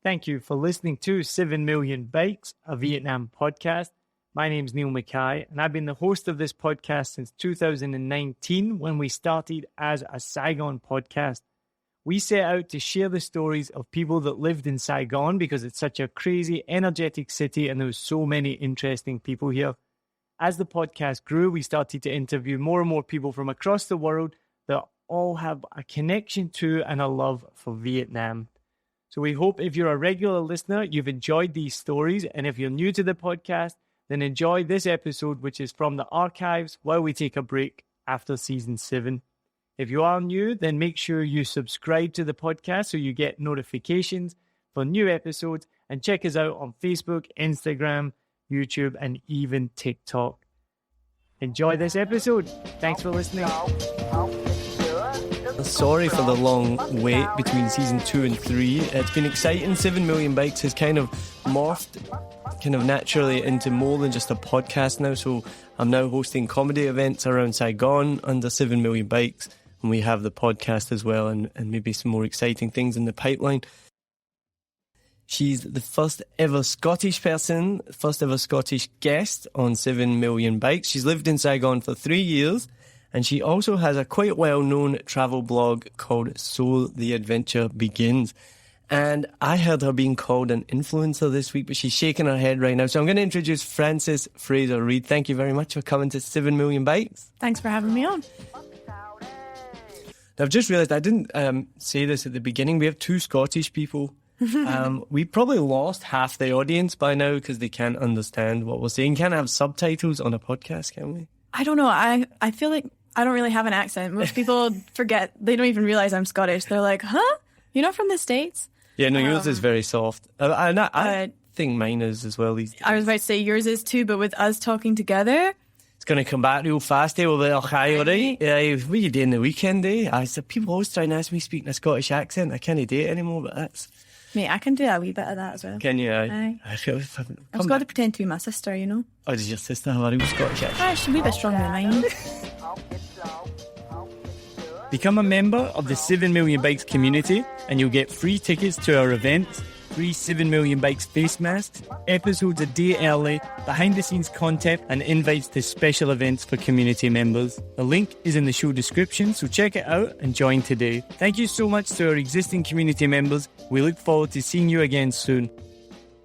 Thank you for listening to 7 Million Bikes, a Vietnam podcast. My name's Niall Mackay, and I've been the host of this podcast since 2019 when we started as A Saigon Podcast. We set out to share the stories of people that lived in Saigon because it's such a crazy, energetic city and there was so many interesting people here. As the podcast grew, we started to interview more and more people from across the world that all have a connection to and a love for Vietnam. So we hope if you're a regular listener, you've enjoyed these stories. And if you're new to the podcast, then enjoy this episode, which is from the archives while we take a break after season 7. If you are new, then make sure you subscribe to the podcast so you get notifications for new episodes, and check us out on Facebook, Instagram, YouTube, and even TikTok. Enjoy this episode. Thanks for listening. Sorry for the long wait between season 2 and 3. It's been exciting. 7 Million Bikes has kind of morphed naturally into more than just a podcast now. So I'm now hosting comedy events around Saigon under 7 Million Bikes. And we have the podcast as well, and maybe some more exciting things in the pipeline. She's the first ever Scottish person, first ever Scottish guest on 7 Million Bikes. She's lived in Saigon for 3 years, and she also has a quite well-known travel blog called So the Adventure Begins. And I heard her being called an influencer this week, but she's shaking her head right now. So I'm going to introduce Frances Fraser-Reid. Thank you very much for coming to 7 Million Bikes. Thanks for having me on. Now, I've just realised I didn't say this at the beginning. We have 2 Scottish people. We probably lost half the audience by now because they can't understand what we're saying. Can't have subtitles on a podcast, can we? I don't know. I feel like I don't really have an accent. Most people forget. They don't even realise I'm Scottish. They're like, huh? You're not from the States? Yeah, no, yours is very soft. I think mine is as well these days. I was about to say yours is too, but with us talking together... It's going to come back real fast, eh? We'll be like, hi, all right? Yeah, what are you doing the weekend, eh? I said, people always try and ask me speaking a Scottish accent. I can't do it anymore, but that's... Mate, I can do a wee bit of that as well. Can you? Aye. I've got to pretend to be my sister, you know? Oh, does your sister have a real Scottish accent? Ah, she's a wee bit stronger than mine. Become a member of the 7 Million Bikes community and you'll get free tickets to our events, free 7 Million Bikes face masks, episodes a day early, behind-the-scenes content, and invites to special events for community members. The link is in the show description, so check it out and join today. Thank you so much to our existing community members. We look forward to seeing you again soon.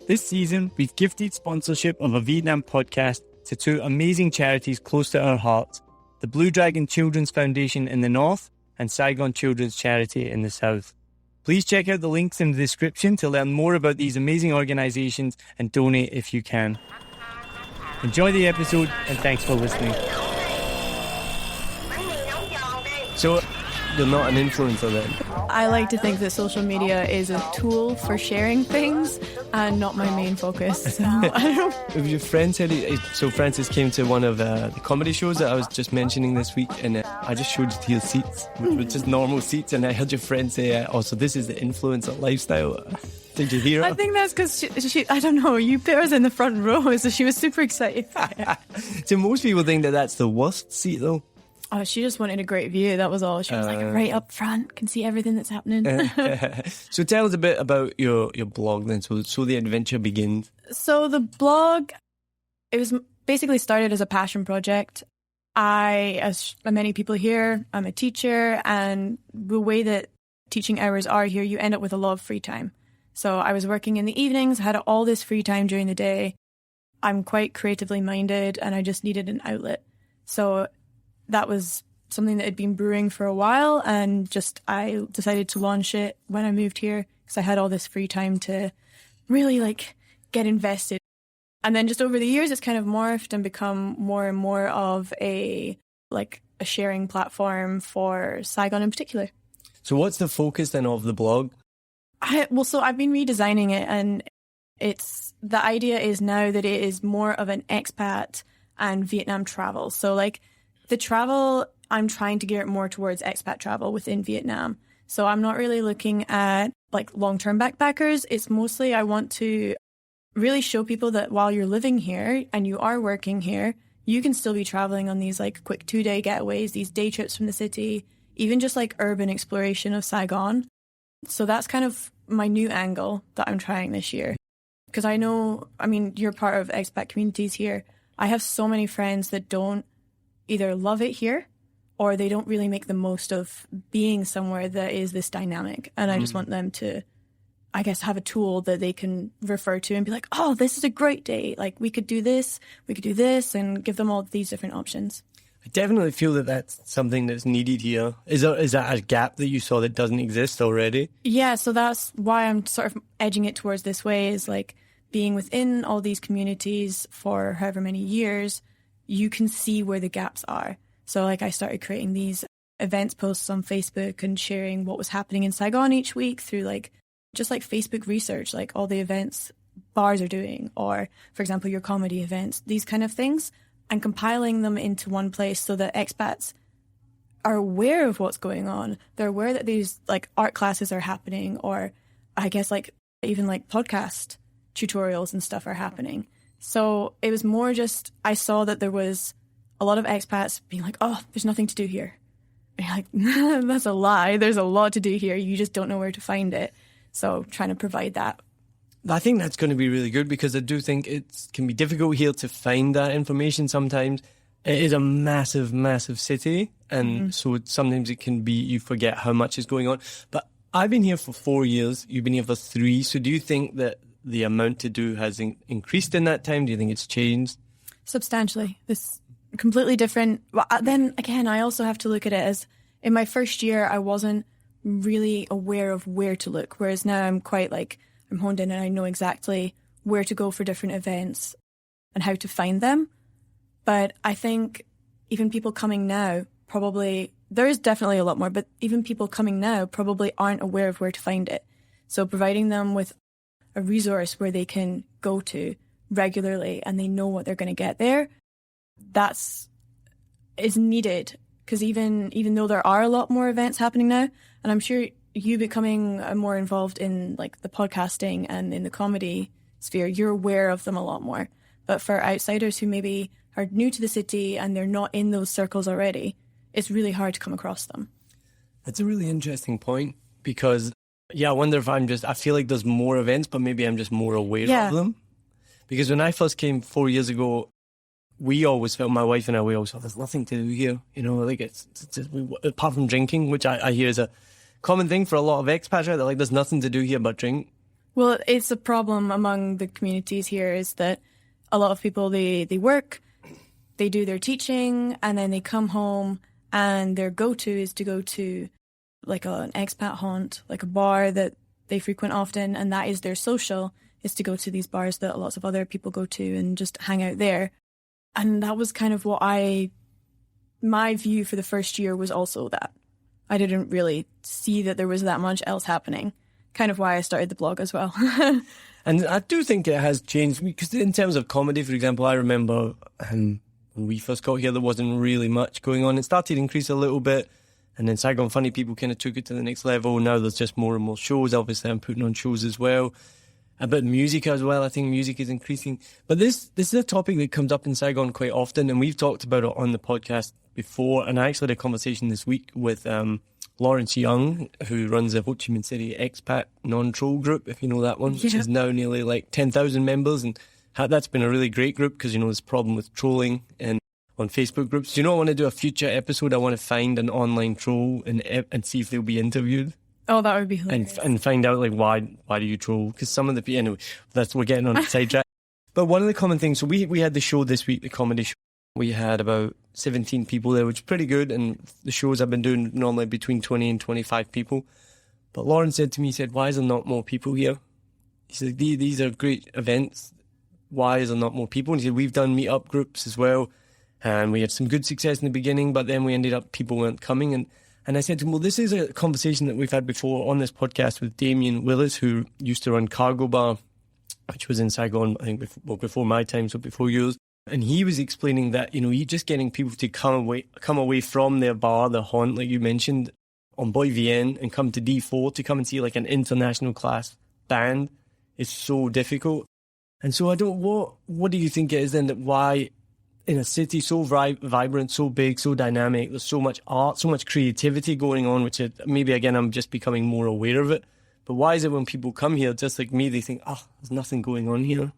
This season, we've gifted sponsorship of a Vietnam podcast to 2 amazing charities close to our hearts, the Blue Dragon Children's Foundation in the north and Saigon Children's Charity in the south. Please check out the links in the description to learn more about these amazing organisations and donate if you can. Enjoy the episode and thanks for listening. So, you're not an influencer then? I like to think that social media is a tool for sharing things and not my main focus. So, I don't know. Your friend said, so Frances came to one of the comedy shows that I was just mentioning this week, and I just showed you your seats, which were just normal seats, and I heard your friend say, oh, so this is the influencer lifestyle. Did you hear it? I think that's because she, I don't know, you put us in the front row, so she was super excited. So most people think that that's the worst seat, though. Oh, she just wanted a great view, that was all. She was like right up front, can see everything that's happening. So tell us a bit about your blog then, so the adventure begins. So the blog, it was basically started as a passion project. As many people here, I'm a teacher, and the way that teaching hours are here, you end up with a lot of free time. So I was working in the evenings, had all this free time during the day. I'm quite creatively minded, and I just needed an outlet. So that was something that had been brewing for a while, and just I decided to launch it when I moved here because I had all this free time to really get invested. And then just over the years, it's kind of morphed and become more and more of a sharing platform for Saigon in particular. So what's the focus then of the blog? So I've been redesigning it, and the idea is now that it is more of an expat and Vietnam travel. So the travel, I'm trying to gear it more towards expat travel within Vietnam. So I'm not really looking at long-term backpackers. It's mostly I want to really show people that while you're living here and you are working here, you can still be traveling on these quick 2-day getaways, these day trips from the city, even just urban exploration of Saigon. So that's kind of my new angle that I'm trying this year. Because I know, I mean, you're part of expat communities here. I have so many friends that don't either love it here or they don't really make the most of being somewhere that is this dynamic. And I just want them to, I guess, have a tool that they can refer to and be like, oh, this is a great day. Like, we could do this, and give them all these different options. I definitely feel that that's something that's needed here. Is that a gap that you saw that doesn't exist already? Yeah, so that's why I'm sort of edging it towards this way, is like being within all these communities for however many years, you can see where the gaps are. So like I started creating these events posts on Facebook and sharing what was happening in Saigon each week through like just like Facebook research, like all the events bars are doing, or for example, your comedy events, these kind of things, and compiling them into one place so that expats are aware of what's going on. They're aware that these like art classes are happening, or I guess like even like podcast tutorials and stuff are happening. So it was more just, I saw that there was a lot of expats being like, oh, there's nothing to do here. And you're like, that's a lie. There's a lot to do here. You just don't know where to find it. So trying to provide that. I think that's going to be really good, because I do think it can be difficult here to find that information sometimes. It is a massive, massive city, and so sometimes it can be, you forget how much is going on. But I've been here for 4 years, you've been here for 3, so do you think that the amount to do has increased in that time? Do you think it's changed? Substantially. It's completely different. Well, then again, I also have to look at it as, in my first year, I wasn't really aware of where to look, whereas now I'm quite like, I'm honed in and I know exactly where to go for different events and how to find them. But I think even people coming now probably, there is definitely a lot more, but even people coming now probably aren't aware of where to find it. So providing them with a resource where they can go to regularly and they know what they're going to get there, is needed. Because even though there are a lot more events happening now, and I'm sure you becoming more involved in like the podcasting and in the comedy sphere, you're aware of them a lot more. But for outsiders who maybe are new to the city and they're not in those circles already, it's really hard to come across them. That's a really interesting point, because I wonder if I feel like there's more events, but maybe I'm just more aware of them. Because when I first came 4 years ago, we always felt, my wife and I, we always thought there's nothing to do here. You know, like it's just, apart from drinking, which I hear is a common thing for a lot of expats, right? That like there's nothing to do here but drink. Well, it's a problem among the communities here, is that a lot of people, they work, they do their teaching, and then they come home and their go-to is to go to like an expat haunt, like a bar that they frequent often, and that is their social, is to go to these bars that lots of other people go to and just hang out there. And that was kind of what my view for the first year was also that. I didn't really see that there was that much else happening. Kind of why I started the blog as well. And I do think it has changed, because in terms of comedy, for example, I remember when we first got here, there wasn't really much going on. It started to increase a little bit, and then Saigon Funny people kind of took it to the next level. Now there's just more and more shows. Obviously, I'm putting on shows as well. About music as well. I think music is increasing. But this is a topic that comes up in Saigon quite often, and we've talked about it on the podcast before. And I actually had a conversation this week with Lawrence Young, who runs the Ho Chi Minh City Expat Non-Troll group, if you know that one, which is now nearly like 10,000 members. And that's been a really great group, because, you know, there's a problem with trolling and on Facebook groups. Do you know, I want to do a future episode. I want to find an online troll and see if they'll be interviewed. Oh, that would be hilarious. And find out, like, why do you troll? Because some of the people, anyway, we're getting on a sidetrack. But one of the common things, so we had the show this week, the comedy show. We had about 17 people there, which is pretty good. And the shows I've been doing normally between 20 and 25 people. But Lauren said to me, he said, why is there not more people here? He said, these are great events. Why is there not more people? And he said, we've done meet-up groups as well. And we had some good success in the beginning, but then we ended up, people weren't coming. And I said to him, well, this is a conversation that we've had before on this podcast with Damien Willis, who used to run Cargo Bar, which was in Saigon, I think, before my time, so before yours. And he was explaining that, you know, you're just getting people to come away from their bar, the haunt, like you mentioned, on Boy VN, and come to D4 to come and see like an international class band is so difficult. And so what do you think it is then, that why in a city so vibrant, so big, so dynamic, there's so much art, so much creativity going on, which maybe, again, I'm just becoming more aware of it. But why is it when people come here, just like me, they think, oh, there's nothing going on here?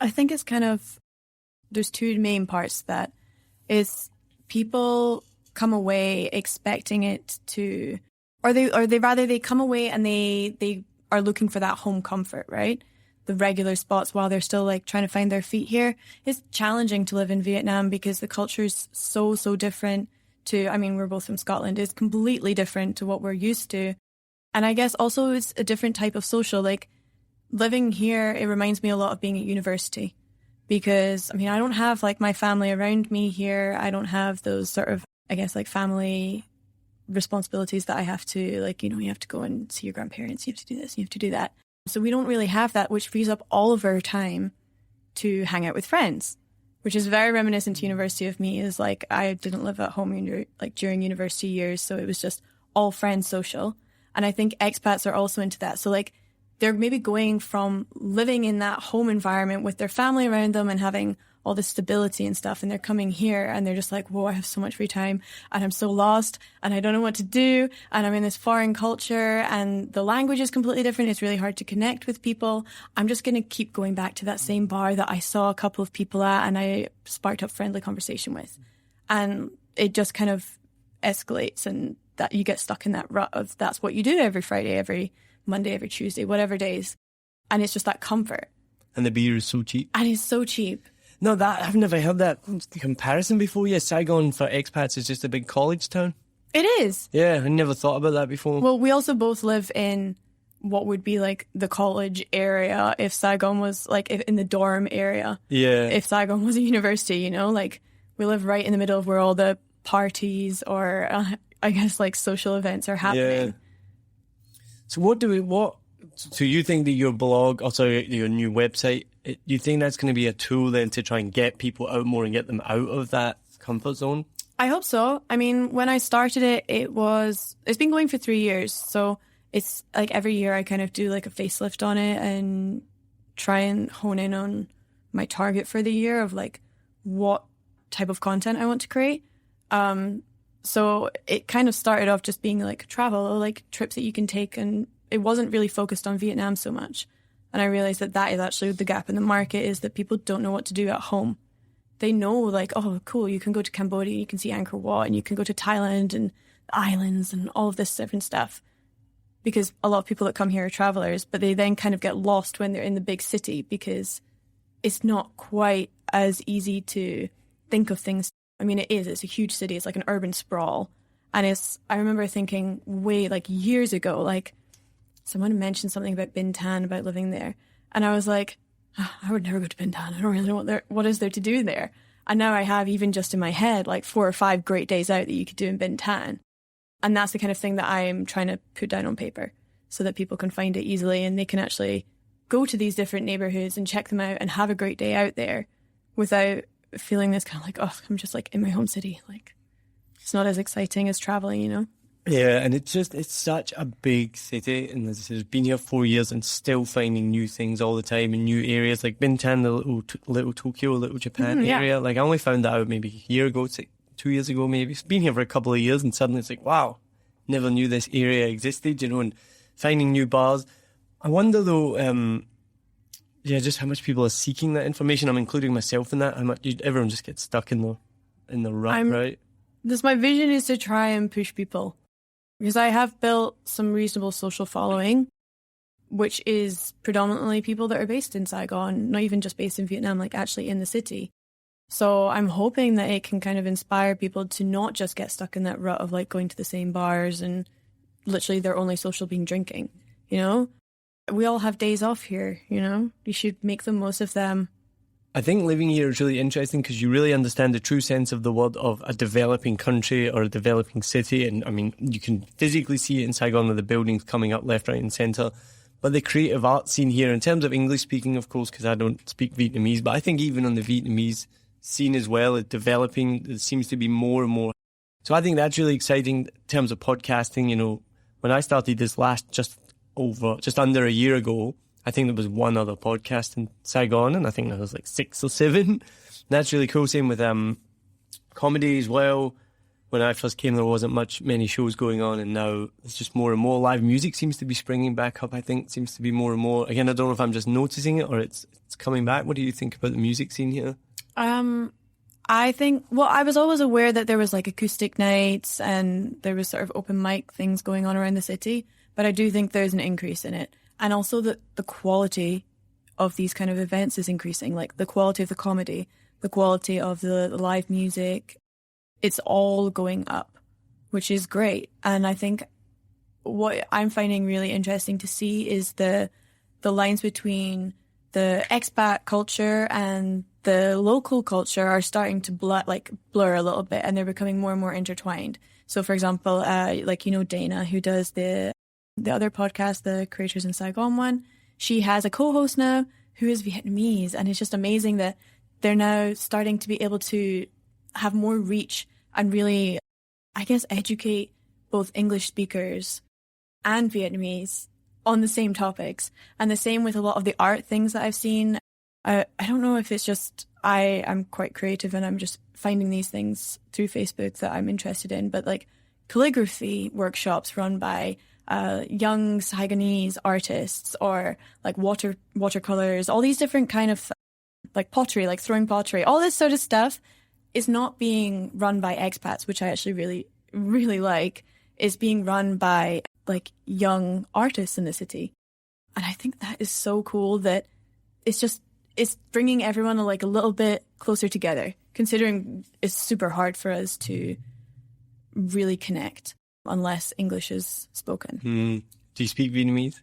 I think it's kind of, there's two main parts to that. Is people come away expecting it to, or they come away and they are looking for that home comfort, right? The regular spots while they're still like trying to find their feet here. It's challenging to live in Vietnam because the culture is so different to, I mean, we're both from Scotland. It's completely different to what we're used to. And I guess also it's a different type of social. Like living here, it reminds me a lot of being at university because, I mean, I don't have like my family around me here. I don't have those sort of, I guess, like family responsibilities that I have to, like, you know, you have to go and see your grandparents. You have to do this, you have to do that. So we don't really have that, which frees up all of our time to hang out with friends, which is very reminiscent to university of me. Is like I didn't live at home during university years, so it was just all friends social. And I think expats are also into that. So like they're maybe going from living in that home environment with their family around them and having all this stability and stuff, and they're coming here and they're just like, whoa, I have so much free time and I'm so lost and I don't know what to do and I'm in this foreign culture and the language is completely different. It's really hard to connect with people. I'm just going to keep going back to that same bar that I saw a couple of people at and I sparked up friendly conversation with. And it just kind of escalates and that you get stuck in that rut of that's what you do every Friday, every Monday, every Tuesday, whatever days. And it's just that comfort. And the beer is so cheap. And it's so cheap. No, I've never heard that comparison before. Yeah, Saigon for expats is just a big college town. It is. Yeah, I never thought about that before. Well, we also both live in what would be like the college area if Saigon was like in the dorm area. Yeah. If Saigon was a university, you know, like we live right in the middle of where all the parties or I guess like social events are happening. Yeah. So so you think that your blog, also your new website, you think that's going to be a tool then to try and get people out more and get them out of that comfort zone? I hope so. I mean, when I started it's been going for 3 years. So it's like every year I kind of do like a facelift on it and try and hone in on my target for the year of like what type of content I want to create. So it kind of started off just being like travel or like trips that you can take, and it wasn't really focused on Vietnam so much. And I realized that is actually the gap in the market, is that people don't know what to do at home. They know like, oh, cool, you can go to Cambodia, you can see Angkor Wat, and you can go to Thailand and the islands and all of this different stuff. Because a lot of people that come here are travelers, but they then kind of get lost when they're in the big city because it's not quite as easy to think of things. I mean, it's a huge city. It's like an urban sprawl. And I remember thinking way like years ago, like, someone mentioned something about Bintan, about living there. And I was like, I would never go to Bintan. I don't really know what is there to do there. And now I have, even just in my head, like 4 or 5 great days out that you could do in Bintan. And that's the kind of thing that I'm trying to put down on paper so that people can find it easily and they can actually go to these different neighborhoods and check them out and have a great day out there without feeling this kind of like, oh, I'm just like in my home city. Like, it's not as exciting as traveling, you know? Yeah, and it's such a big city, and as I said, it's been here 4 years and still finding new things all the time in new areas, like Bintan, the little Tokyo, little Japan area. Like I only found that out maybe a year ago, 2 years ago maybe. It's been here for a couple of years and suddenly it's like, wow, never knew this area existed, you know, and finding new bars. I wonder though, just how much people are seeking that information. I'm including myself in that. How much everyone just gets stuck in the rut, right? My vision is to try and push people. Because I have built some reasonable social following, which is predominantly people that are based in Saigon, not even just based in Vietnam, like actually in the city. So I'm hoping that it can kind of inspire people to not just get stuck in that rut of like going to the same bars and literally their only social being drinking, you know? We all have days off here, you know? You should make the most of them. I think living here is really interesting because you really understand the true sense of the word of a developing country or a developing city. And I mean, you can physically see it in Saigon with the buildings coming up left, right and centre. But the creative art scene here, in terms of English speaking, of course, because I don't speak Vietnamese, but I think even on the Vietnamese scene as well, it's developing. There seems to be more and more. So I think that's really exciting in terms of podcasting. You know, when I started this just under a year ago, I think there was one other podcast in Saigon, and I think there was like 6 or 7. That's really cool. Same with comedy as well. when I first came, there wasn't many shows going on, and now it's just more and more. Live music seems to be springing back up, I think. Seems to be more and more. Again, I don't know if I'm just noticing it or it's coming back. What do you think about the music scene here? I think, well, I was always aware that there was like acoustic nights and there was sort of open mic things going on around the city, but I do think there's an increase in it. And also that the quality of these kind of events is increasing, like the quality of the comedy, the quality of the live music. It's all going up, which is great. And I think what I'm finding really interesting to see is the lines between the expat culture and the local culture are starting to blur a little bit, and they're becoming more and more intertwined. So, for example, Dana, who does the other podcast, the Creators in Saigon one, she has a co-host now who is Vietnamese, and it's just amazing that they're now starting to be able to have more reach and really, I guess, educate both English speakers and Vietnamese on the same topics. And the same with a lot of the art things that I've seen. I don't know if it's just I'm quite creative and I'm just finding these things through Facebook that I'm interested in, but like calligraphy workshops run by young Saigonese artists, or like watercolors, all these different kind of like pottery, like throwing pottery, all this sort of stuff is not being run by expats, which I actually really, really like, is being run by like young artists in the city. And I think that is so cool that it's bringing everyone like a little bit closer together, considering it's super hard for us to really connect unless English is spoken. Do you speak Vietnamese?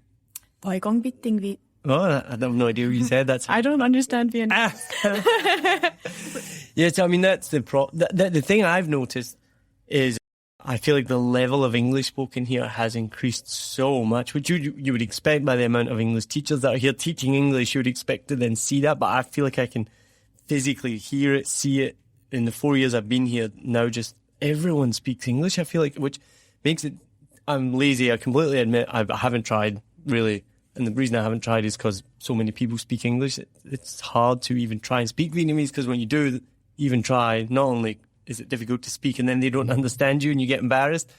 Boi gong biết tiếng Việt. Oh, I have no idea what you said. I don't understand Vietnamese. Yes, I mean, that's the thing I've noticed is I feel like the level of English spoken here has increased so much, which you would expect by the amount of English teachers that are here teaching English. You would expect to then see that, but I feel like I can physically hear it, see it. In the 4 years I've been here now, just everyone speaks English, I feel like, which makes it, I'm lazy, I completely admit, I haven't tried really. And the reason I haven't tried is because so many people speak English. It's hard to even try and speak Vietnamese, because when you do even try, not only is it difficult to speak and then they don't understand you and you get embarrassed.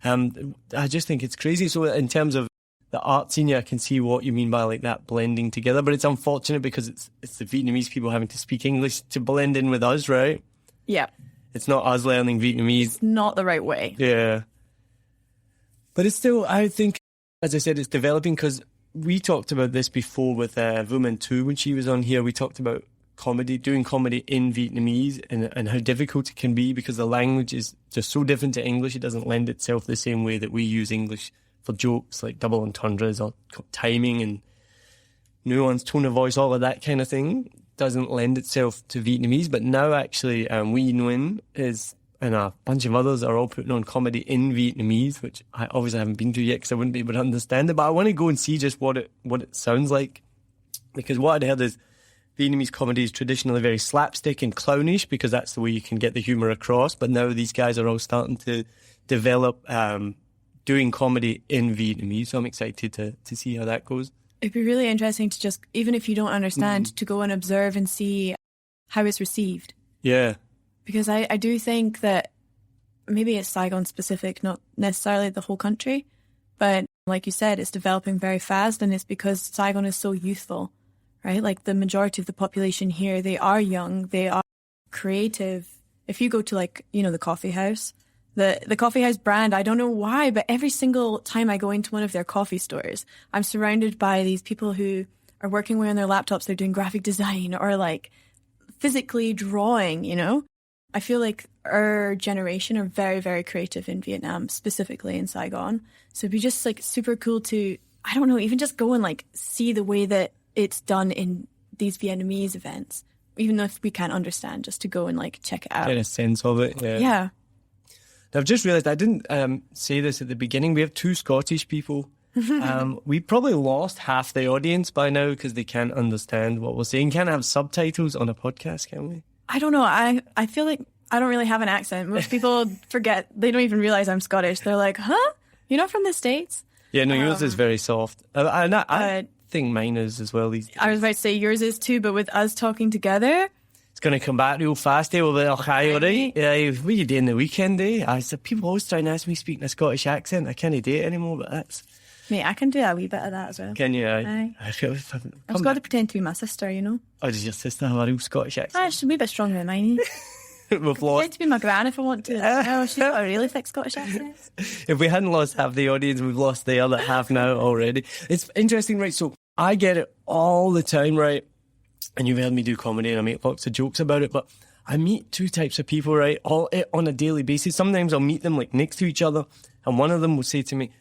I just think it's crazy. So in terms of the art scene, I can see what you mean by like that blending together, but it's unfortunate because it's the Vietnamese people having to speak English to blend in with us, right? Yeah. It's not us learning Vietnamese. It's not the right way. Yeah. But it's still, I think, as I said, it's developing, because we talked about this before with Woman 2 when she was on here. We talked about doing comedy in Vietnamese and how difficult it can be because the language is just so different to English. It doesn't lend itself the same way that we use English for jokes, like double entendres or timing and nuance, tone of voice, all of that kind of thing doesn't lend itself to Vietnamese. But now actually We Nguyen and a bunch of others are all putting on comedy in Vietnamese, which I obviously haven't been to yet because I wouldn't be able to understand it. But I want to go and see just what it sounds like, because what I'd heard is Vietnamese comedy is traditionally very slapstick and clownish because that's the way you can get the humour across. But now these guys are all starting to develop doing comedy in Vietnamese. So I'm excited to see how that goes. It'd be really interesting to just, even if you don't understand, to go and observe and see how it's received. Yeah. Because I do think that maybe it's Saigon specific, not necessarily the whole country. But like you said, it's developing very fast, and it's because Saigon is so youthful, right? Like the majority of the population here, they are young, they are creative. If you go to the coffee house, the coffee house brand, I don't know why, but every single time I go into one of their coffee stores, I'm surrounded by these people who are working away on their laptops. They're doing graphic design or like physically drawing, I feel like our generation are very, very creative in Vietnam, specifically in Saigon. So it'd be just like super cool to, I don't know, even just go and like see the way that it's done in these Vietnamese events, even if we can't understand, just to go and like check it out. Get a sense of it. Yeah. I've just realised I didn't say this at the beginning. We have 2 Scottish people. We probably lost half the audience by now because they can't understand what we're saying. Can't have subtitles on a podcast, can we? I don't know. I feel like I don't really have an accent. Most people forget. They don't even realize I'm Scottish. They're like, huh? You're not from the States? Yeah, no, yours is very soft. I think mine is as well. I was about to say yours is too, but with us talking together, it's going to come back real fast. We'll be like, oh, hi, all right. Yeah, what are you doing the weekend, I said, people always try and ask me speaking a Scottish accent. I can't do it anymore, but that's... Mate, I can do a wee bit of that as well. Can you? Aye. I feel I've got to pretend to be my sister, you know. Oh, does your sister have a real Scottish accent? She's a wee bit stronger than mine. We've lost. Pretend to be my gran if I want to. Oh, she's got a really thick Scottish accent. If we hadn't lost half the audience, we've lost the other half now already. It's interesting, right? So I get it all the time, right? And you've heard me do comedy and I make lots of jokes about it, but I meet two types of people, right? All on a daily basis. Sometimes I'll meet them like next to each other, and one of them will say to me,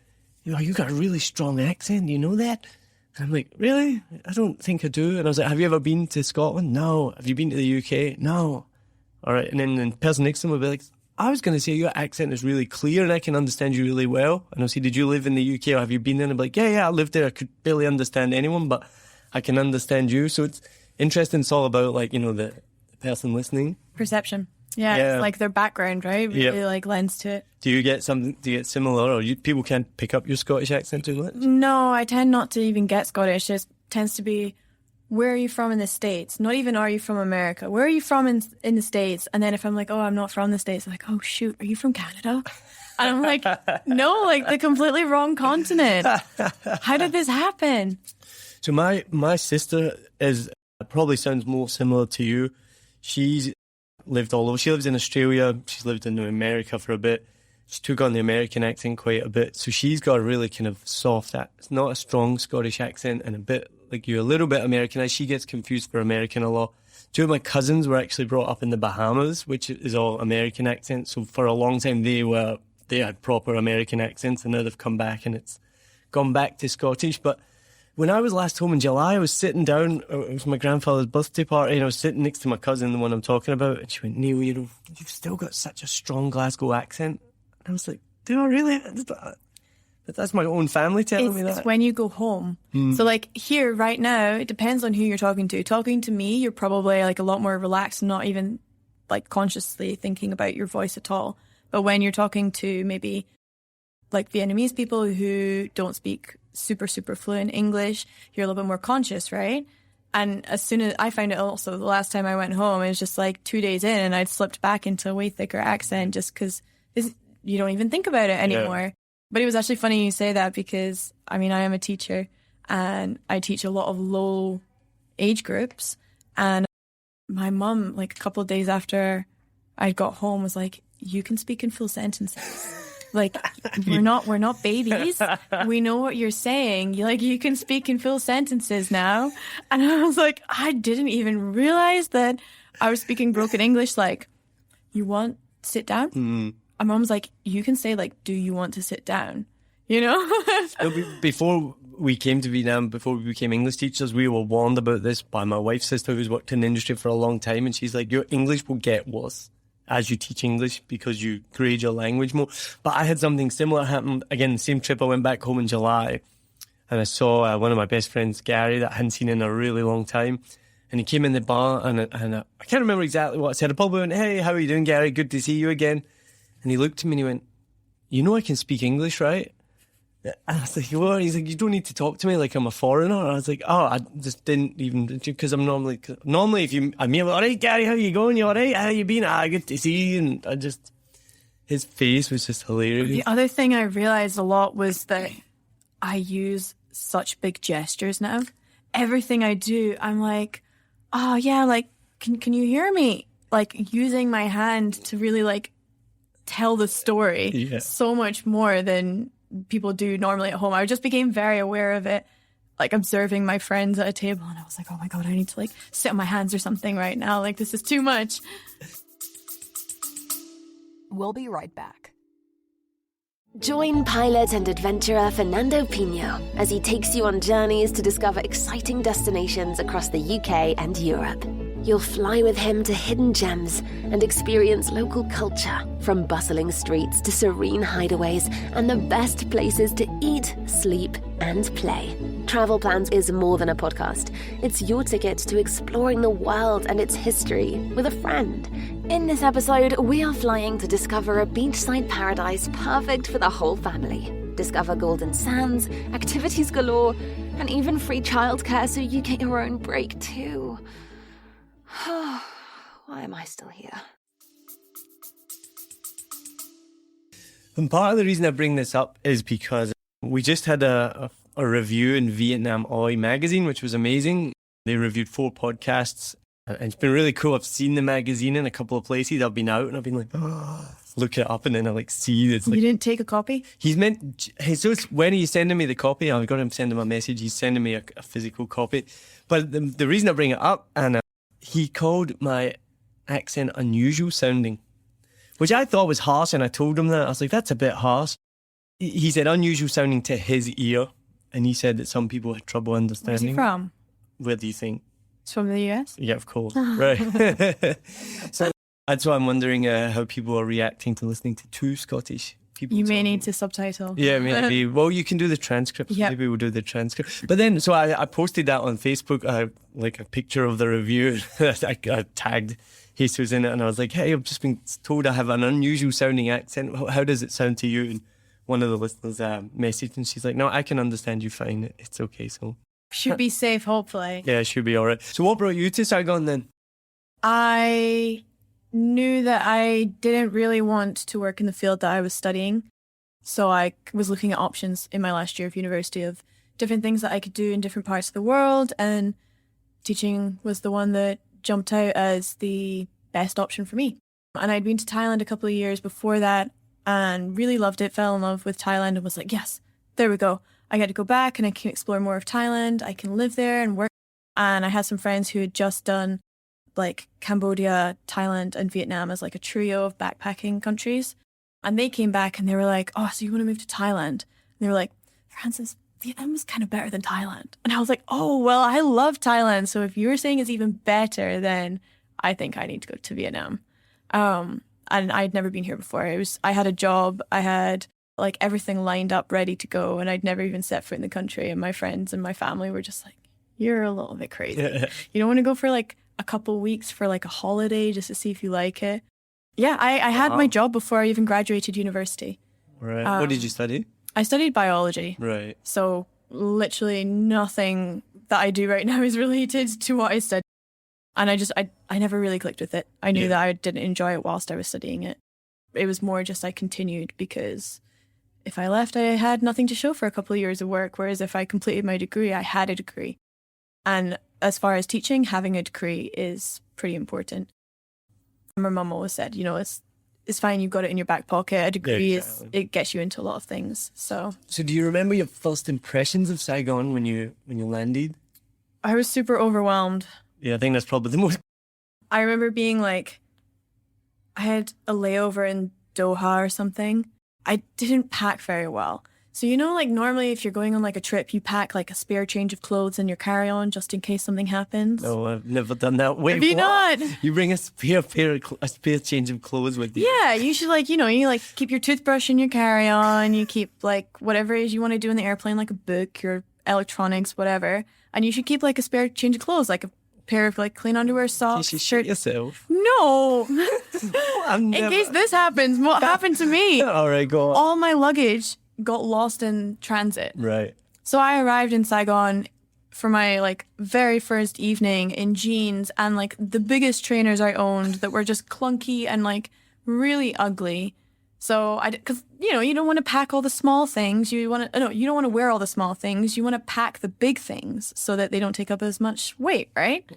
you got a really strong accent, do you know that? And I'm like, really? I don't think I do. And I was like, have you ever been to Scotland? No. Have you been to the UK? No. All right. And then the person next to them will be like, I was going to say your accent is really clear and I can understand you really well. And I'll say, did you live in the UK or have you been there? And I'll be like, yeah, I lived there. I could barely understand anyone, but I can understand you. So it's interesting. It's all about like, the person listening. Perception. Yeah, it's like their background, right? Really like lends to it. Do you get similar, or people can't pick up your Scottish accent too much? No, I tend not to even get Scottish. It tends to be, where are you from in the States? Not even, are you from America? Where are you from in the States? And then if I'm like, oh, I'm not from the States, I'm like, oh shoot, are you from Canada? And I'm like, no, like the completely wrong continent. How did this happen? So my sister probably sounds more similar to you. She's lived all over. She lives in Australia. She's lived in America for a bit. She took on the American accent quite a bit. So she's got a really kind of soft, it's not a strong Scottish accent, and a bit like you, a little bit Americanized. She gets confused for American a lot. Two of my cousins were actually brought up in the Bahamas, which is all American accent. So for a long time they had proper American accents, and now they've come back and it's gone back to Scottish. But when I was last home in July, I was sitting down, it was my grandfather's birthday party, and I was sitting next to my cousin, the one I'm talking about, and she went, Neil, you've still got such a strong Glasgow accent. And I was like, do I really? That's my own family telling me that. It's when you go home. So like here right now, it depends on who you're talking to. Talking to me, you're probably like a lot more relaxed, not even like consciously thinking about your voice at all. But when you're talking to maybe like Vietnamese people who don't speak super fluent English, you're a little bit more conscious, right? And as soon as I found it also the last time I went home, it was just like 2 days in and I'd slipped back into a way thicker accent just because you don't even think about it anymore. Yeah. But it was actually funny you say that because I am a teacher and I teach a lot of low age groups, and my mum, like a couple of days after I got home, was like, you can speak in full sentences. Like, we're not babies. We know what you're saying. You can speak in full sentences now. And I was like, I didn't even realize that I was speaking broken English. Like, you want to sit down? Mm-hmm. And Mom's like, you can say, like, do you want to sit down? Before we came to Vietnam, before we became English teachers, we were warned about this by my wife's sister who's worked in the industry for a long time. And she's like, your English will get worse as you teach English because you grade your language more. But I had something similar happen. Again, the same trip, I went back home in July and I saw one of my best friends, Gary, that I hadn't seen in a really long time. And he came in the bar and I can't remember exactly what I said. I probably went, hey, how are you doing, Gary? Good to see you again. And he looked at me and he went, you know I can speak English, right? And I was like, what? He's like, you don't need to talk to me like I'm a foreigner. And I was like, oh, I just didn't even, because I'm normally if I meet him, all right, Gary, how you going? You all right? How you been? Good to see you. And his face was just hilarious. The other thing I realized a lot was that I use such big gestures now. Everything I do, I'm like, oh yeah, like, can you hear me? Like using my hand to really like tell the story so much more than people do normally at home. I just became very aware of it, like observing my friends at a table, and I was like, oh my God, I need to like sit on my hands or something right now. Like, this is too much. We'll be right back. Join pilot and adventurer Fernando Pino as he takes you on journeys to discover exciting destinations across the UK and Europe. You'll fly with him to hidden gems and experience local culture, from bustling streets to serene hideaways and the best places to eat, sleep, and play. Travel Plans is more than a podcast. It's your ticket to exploring the world and its history with a friend. In this episode, we are flying to discover a beachside paradise perfect for the whole family. Discover golden sands, activities galore, and even free childcare so you get your own break too. Why am I still here? And part of the reason I bring this up is because we just had a review in Vietnam Oi magazine, which was amazing. They reviewed 4 podcasts, and it's been really cool. I've seen the magazine in a couple of places. I've been out and I've been like, look it up, and then I like see it's like, You didn't take a copy? he's meant. Jesus, when he's sending me the copy, I've got him to send him a message. He's sending me a physical copy. But the reason I bring it up, and he called my accent unusual sounding, which I thought was harsh, and I told him that. I was like, that's a bit harsh. He said unusual sounding to his ear, and he said that some people had trouble Where's understanding. he from? Where do you think? It's from the US? Yeah, of course. Right. So that's why I'm wondering how people are reacting to listening to 2 Scottish people. You may talking. need to subtitle. Yeah, maybe. Well, you can do the transcript. Yep. Maybe we'll do the transcript. But then, so I posted that on Facebook, like a picture of the review. I tagged Jesus in it, and I was like, hey, I've just been told I have an unusual sounding accent. How does it sound to you? And one of the listeners messaged, and she's like, no, I can understand you fine. It's okay. So Should be safe, hopefully. yeah, it should be all right. So what brought you to Saigon then? I knew that I didn't really want to work in the field that I was studying. So I was looking at options in my last year of university of different things that I could do in different parts of the world. And teaching was the one that jumped out as the best option for me. And I'd been to Thailand a couple of years before that and really loved it, fell in love with Thailand and was like, yes, there we go. I get to go back and I can explore more of Thailand. I can live there and work. And I had some friends who had just done like Cambodia, Thailand, and Vietnam as like a trio of backpacking countries. And they came back and they were like, oh, so you want to move to Thailand? And they were like, Francis, Vietnam is kind of better than Thailand. And I was like, oh, well, I love Thailand. So if you're saying it's even better, then I think I need to go to Vietnam. And I'd never been here before. I had a job. I had like everything lined up, ready to go. And I'd never even set foot in the country. And my friends and my family were just like, you're a little bit crazy. You don't want to go for like a couple weeks for like a holiday just to see if you like it. Yeah, I had my job before I even graduated university. Right. What did you study? I studied biology. Right. So literally nothing that I do right now is related to what I studied. And I never really clicked with it. I knew that I didn't enjoy it whilst I was studying it. It was more just I continued because if I left, I had nothing to show for a couple of years of work. Whereas if I completed my degree, I had a degree. And as far as teaching, having a degree is pretty important. My mum always said, you know, it's fine, you've got it in your back pocket. A degree it gets you into a lot of things. So do you remember your first impressions of Saigon when you landed? I was super overwhelmed. Yeah, I think that's probably the most. I remember being like, I had a layover in Doha or something. I didn't pack very well. So, you know, like normally if you're going on like a trip, you pack like a spare change of clothes in your carry-on just in case something happens. No, I've never done that. Wait, Have you not? You bring a spare change of clothes with you? Yeah, you should like, you know, you like keep your toothbrush in your carry-on. You keep like whatever it is you want to do in the airplane, like a book, your electronics, whatever. And you should keep like a spare change of clothes, like a pair of like clean underwear, socks, You should shit yourself. No. In case this happens, what happened to me? All right, go on. All my luggage got lost in transit. Right. So I arrived in Saigon for my like very first evening in jeans and like the biggest trainers I owned that were just clunky and like really ugly. So because you know, you don't want to pack all the small things. You don't want to wear all the small things. You want to pack the big things so that they don't take up as much weight, right?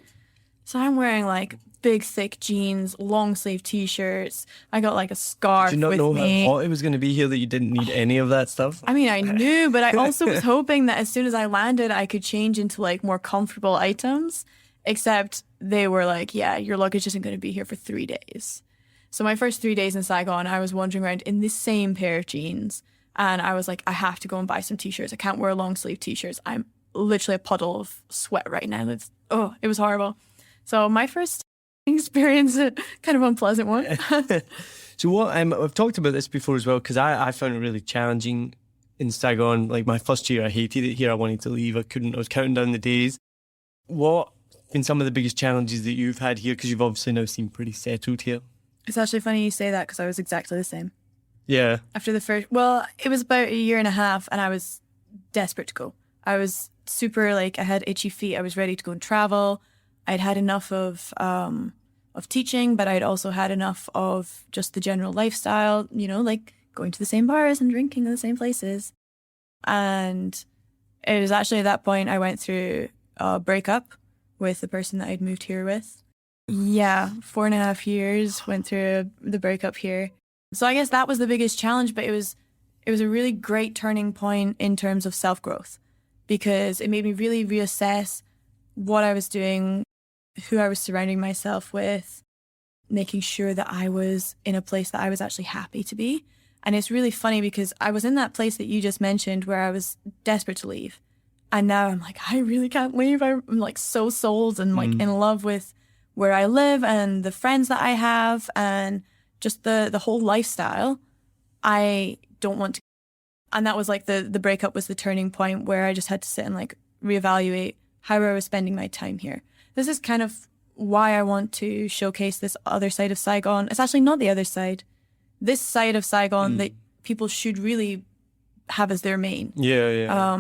So I'm wearing like big thick jeans, long sleeve t-shirts. I got like a scarf with me. Did you not know how hot it was going to be here that you didn't need any of that stuff? I mean, I knew, but I also was hoping that as soon as I landed, I could change into like more comfortable items, except they were like, yeah, your luggage isn't going to be here for 3 days. So my first 3 days in Saigon, I was wandering around in this same pair of jeans. And I was like, I have to go and buy some t-shirts. I can't wear long sleeve t-shirts. I'm literally a puddle of sweat right now. It was horrible. So my first experience, kind of unpleasant one. So what I've talked about this before as well, because I found it really challenging in Saigon. Like my first year, I hated it here. I wanted to leave. I was counting down the days. What have been some of the biggest challenges that you've had here? Because you've obviously now seemed pretty settled here. It's actually funny you say that because I was exactly the same. Yeah. After the first, it was about a year and a half and I was desperate to go. I was super I had itchy feet. I was ready to go and travel. I'd had enough of of teaching, but I'd also had enough of just the general lifestyle, you know, like going to the same bars and drinking in the same places. And it was actually at that point I went through a breakup with the person that I'd moved here with. Yeah, 4.5 years went through the breakup here. So I guess that was the biggest challenge, but it was a really great turning point in terms of self-growth, because it made me really reassess what I was doing, who I was surrounding myself with, making sure that I was in a place that I was actually happy to be. And it's really funny because I was in that place that you just mentioned where I was desperate to leave. And now I'm like, I really can't leave. I'm like so sold and like in love with where I live and the friends that I have and just the whole lifestyle. I don't want to. And that was like the breakup was the turning point where I just had to sit and like reevaluate how I was spending my time here. This is kind of why I want to showcase this other side of Saigon. It's actually not the other side. This side of Saigon that people should really have as their main. Yeah.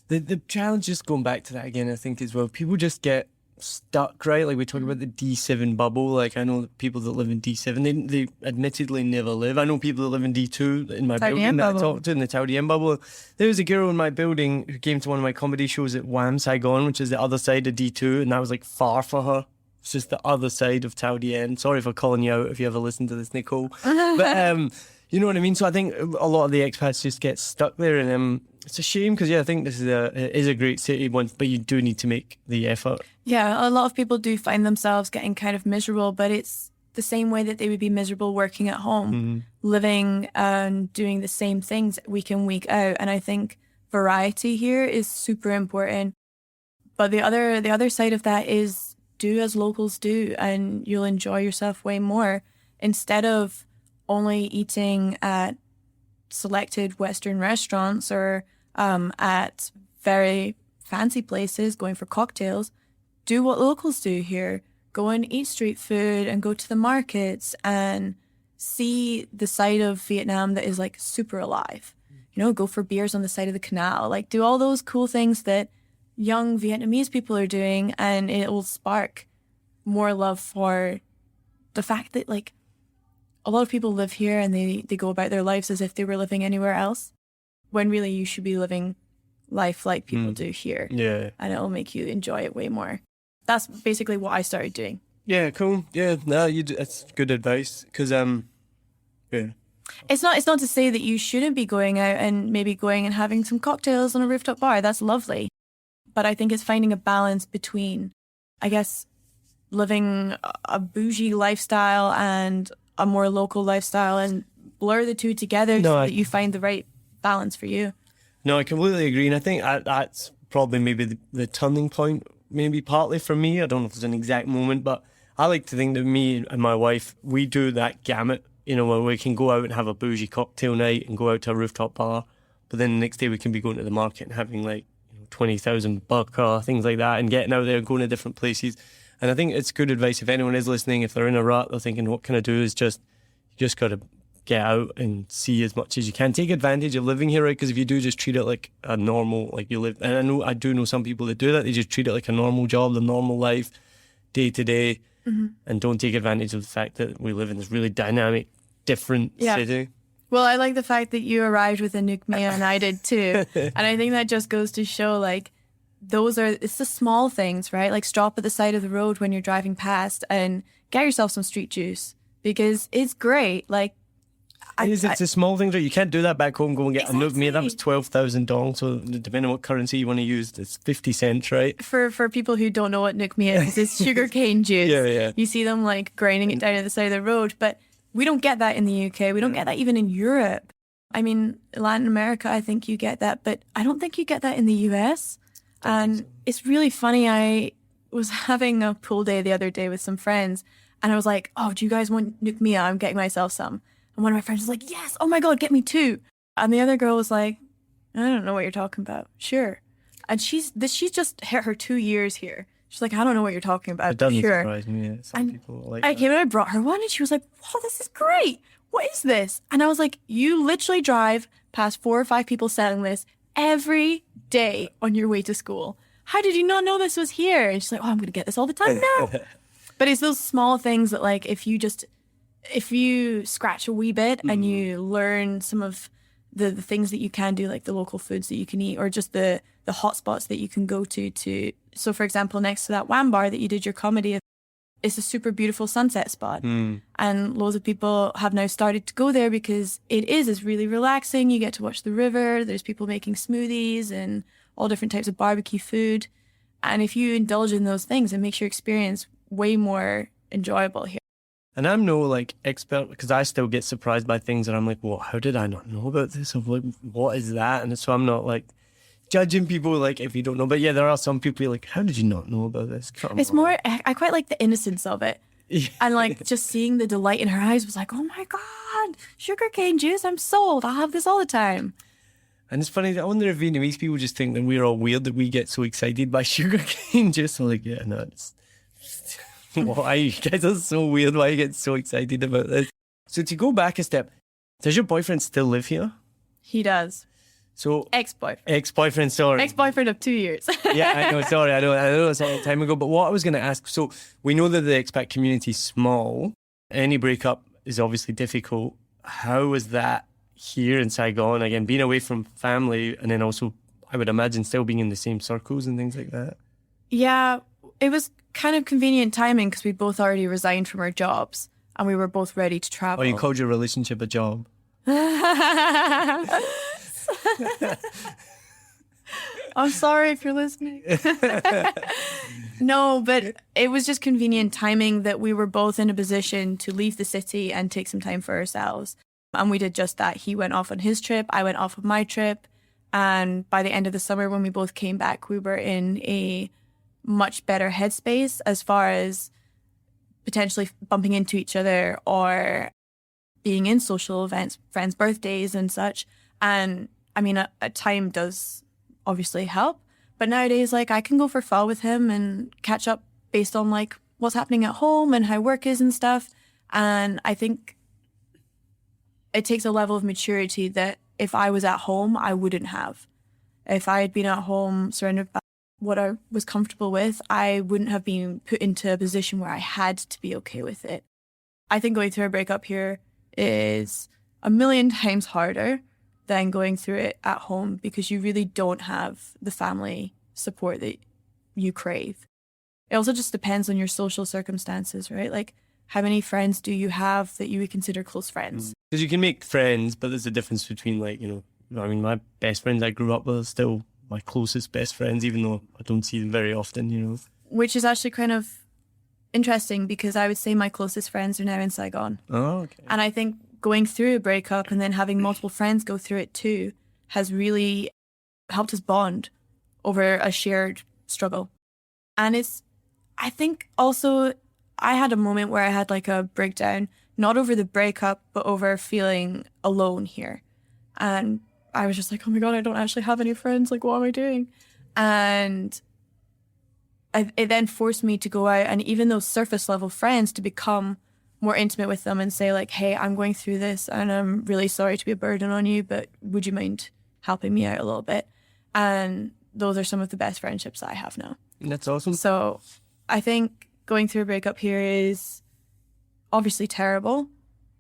The challenge, just going back to that again, I think as well, people just get stuck, right? Like we talk about the D7 bubble. Like I know people that live in D7, they admittedly never live. I know people that live in D2 in my building that I talked to in the Taudien bubble. There was a girl in my building who came to one of my comedy shows at WAM Saigon, which is the other side of D2, and that was like far for her. It's just the other side of Taudien. Sorry for calling you out if you ever listen to this, Nicole. But you know what I mean? So I think a lot of the expats just get stuck there, and it's a shame because I think this is a great city, but you do need to make the effort. Yeah, a lot of people do find themselves getting kind of miserable, but it's the same way that they would be miserable working at home, living and doing the same things week in, week out. And I think variety here is super important. But the other side of that is do as locals do, and you'll enjoy yourself way more. Instead of only eating at selected Western restaurants or at very fancy places, going for cocktails, do what locals do here. Go and eat street food and go to the markets and see the side of Vietnam that is like super alive. You know, go for beers on the side of the canal. Like do all those cool things that young Vietnamese people are doing, and it will spark more love for the fact that like a lot of people live here and they go about their lives as if they were living anywhere else, when really you should be living life like people do here. Yeah. And it will make you enjoy it way more. That's basically what I started doing. Yeah, cool. Yeah, no, that's good advice because yeah. It's not to say that you shouldn't be going out and maybe going and having some cocktails on a rooftop bar. That's lovely. But I think it's finding a balance between, I guess, living a bougie lifestyle and a more local lifestyle, and blur the two together so that you find the right balance for you. No, I completely agree. And I think that's probably maybe the turning point, maybe partly for me. I don't know if there's an exact moment, but I like to think that me and my wife, we do that gamut, you know, where we can go out and have a bougie cocktail night and go out to a rooftop bar, but then the next day we can be going to the market and having like 20,000 baht, things like that, and getting out there and going to different places. And I think it's good advice if anyone is listening, if they're in a rut, they're thinking, what can I do? Is you just got to get out and see as much as you can. Take advantage of living here, right? Because if you do just treat it like a normal, like you live, and I do know some people that do that, they just treat it like a normal job, the normal life, day to day, and don't take advantage of the fact that we live in this really dynamic, different city. Well, I like the fact that you arrived with a Nuc Mia and I did too. And I think that just goes to show like, it's the small things, right? Like stop at the side of the road when you're driving past and get yourself some street juice because it's great. Like, it's the small things, right? You can't do that back home, go and get a Nuc Mia. That was 12,000 dong. So depending on what currency you want to use, it's 50 cents, right? For people who don't know what Nuc Mia is, it's sugarcane juice. Yeah. You see them like grinding it down at the side of the road, but we don't get that in the UK. We don't get that even in Europe. I mean, Latin America, I think you get that, but I don't think you get that in the US. And it's really funny. I was having a pool day the other day with some friends, and I was like, oh, do you guys want Nuc Mia? I'm getting myself some. And one of my friends was like, yes, oh my God, get me two. And the other girl was like, I don't know what you're talking about. Sure. And she's just hit her 2 years here. She's like, I don't know what you're talking about. It doesn't surprise me. Yeah. Some people like that. I came and I brought her one, and she was like, wow, this is great. What is this? And I was like, you literally drive past 4 or 5 people selling this every day on your way to school. How did you not know this was here? And she's like, oh, I'm going to get this all the time now. But it's those small things that, like, if you scratch a wee bit and you learn some of the things that you can do, like the local foods that you can eat, or just the hot spots that you can go to. So, for example, next to that Wham Bar that you did your comedy, it's a super beautiful sunset spot. And loads of people have now started to go there because it's really relaxing. You get to watch the river. There's people making smoothies and all different types of barbecue food. And if you indulge in those things, it makes your experience way more enjoyable here. And I'm no like expert because I still get surprised by things and I'm like, well, how did I not know about this? I'm like, what is that? And so I'm not like judging people like if you don't know. But yeah, there are some people you're like, how did you not know about this? It's more, I quite like the innocence of it. Yeah. And like just seeing the delight in her eyes was like, oh my God, sugarcane juice, I'm sold. I'll have this all the time. And it's funny, I wonder if Vietnamese people just think that we're all weird that we get so excited by sugarcane juice. I'm like, yeah, no, it's... Why you guys are so weird? Why you get so excited about this? So to go back a step, does your boyfriend still live here? He does. So ex-boyfriend, sorry. Ex-boyfriend of 2 years. Yeah, I know. Sorry, I know it's a long time ago. But what I was going to ask, so we know that the expat community is small. Any breakup is obviously difficult. How was that here in Saigon? Again, being away from family, and then also, I would imagine, still being in the same circles and things like that. Yeah, it was kind of convenient timing because we both already resigned from our jobs and we were both ready to travel. Oh, you called your relationship a job? I'm sorry if you're listening. No, but it was just convenient timing that we were both in a position to leave the city and take some time for ourselves. And we did just that. He went off on his trip, I went off on my trip. And by the end of the summer, when we both came back, we were in a much better headspace as far as potentially bumping into each other or being in social events, friends' birthdays and such. And I mean, a time does obviously help, but nowadays, like, I can go for pho with him and catch up based on like what's happening at home and how work is and stuff. And I think it takes a level of maturity that if I was at home, I wouldn't have. If I had been at home surrounded by what I was comfortable with, I wouldn't have been put into a position where I had to be okay with it. I think going through a breakup here is a million times harder than going through it at home because you really don't have the family support that you crave. It also just depends on your social circumstances, right? Like, how many friends do you have that you would consider close friends? Because you can make friends, but there's a difference between, like, you know, I mean, my best friends I grew up with are still my closest best friends, even though I don't see them very often, you know. Which is actually kind of interesting because I would say my closest friends are now in Saigon. Oh, okay. And I think going through a breakup and then having multiple friends go through it too has really helped us bond over a shared struggle. And I think also I had a moment where I had like a breakdown, not over the breakup, but over feeling alone here. And I was just like, oh my God, I don't actually have any friends. Like, what am I doing? And it then forced me to go out and even those surface level friends to become more intimate with them and say like, hey, I'm going through this and I'm really sorry to be a burden on you, but would you mind helping me out a little bit? And those are some of the best friendships I have now. That's awesome. So I think going through a breakup here is obviously terrible,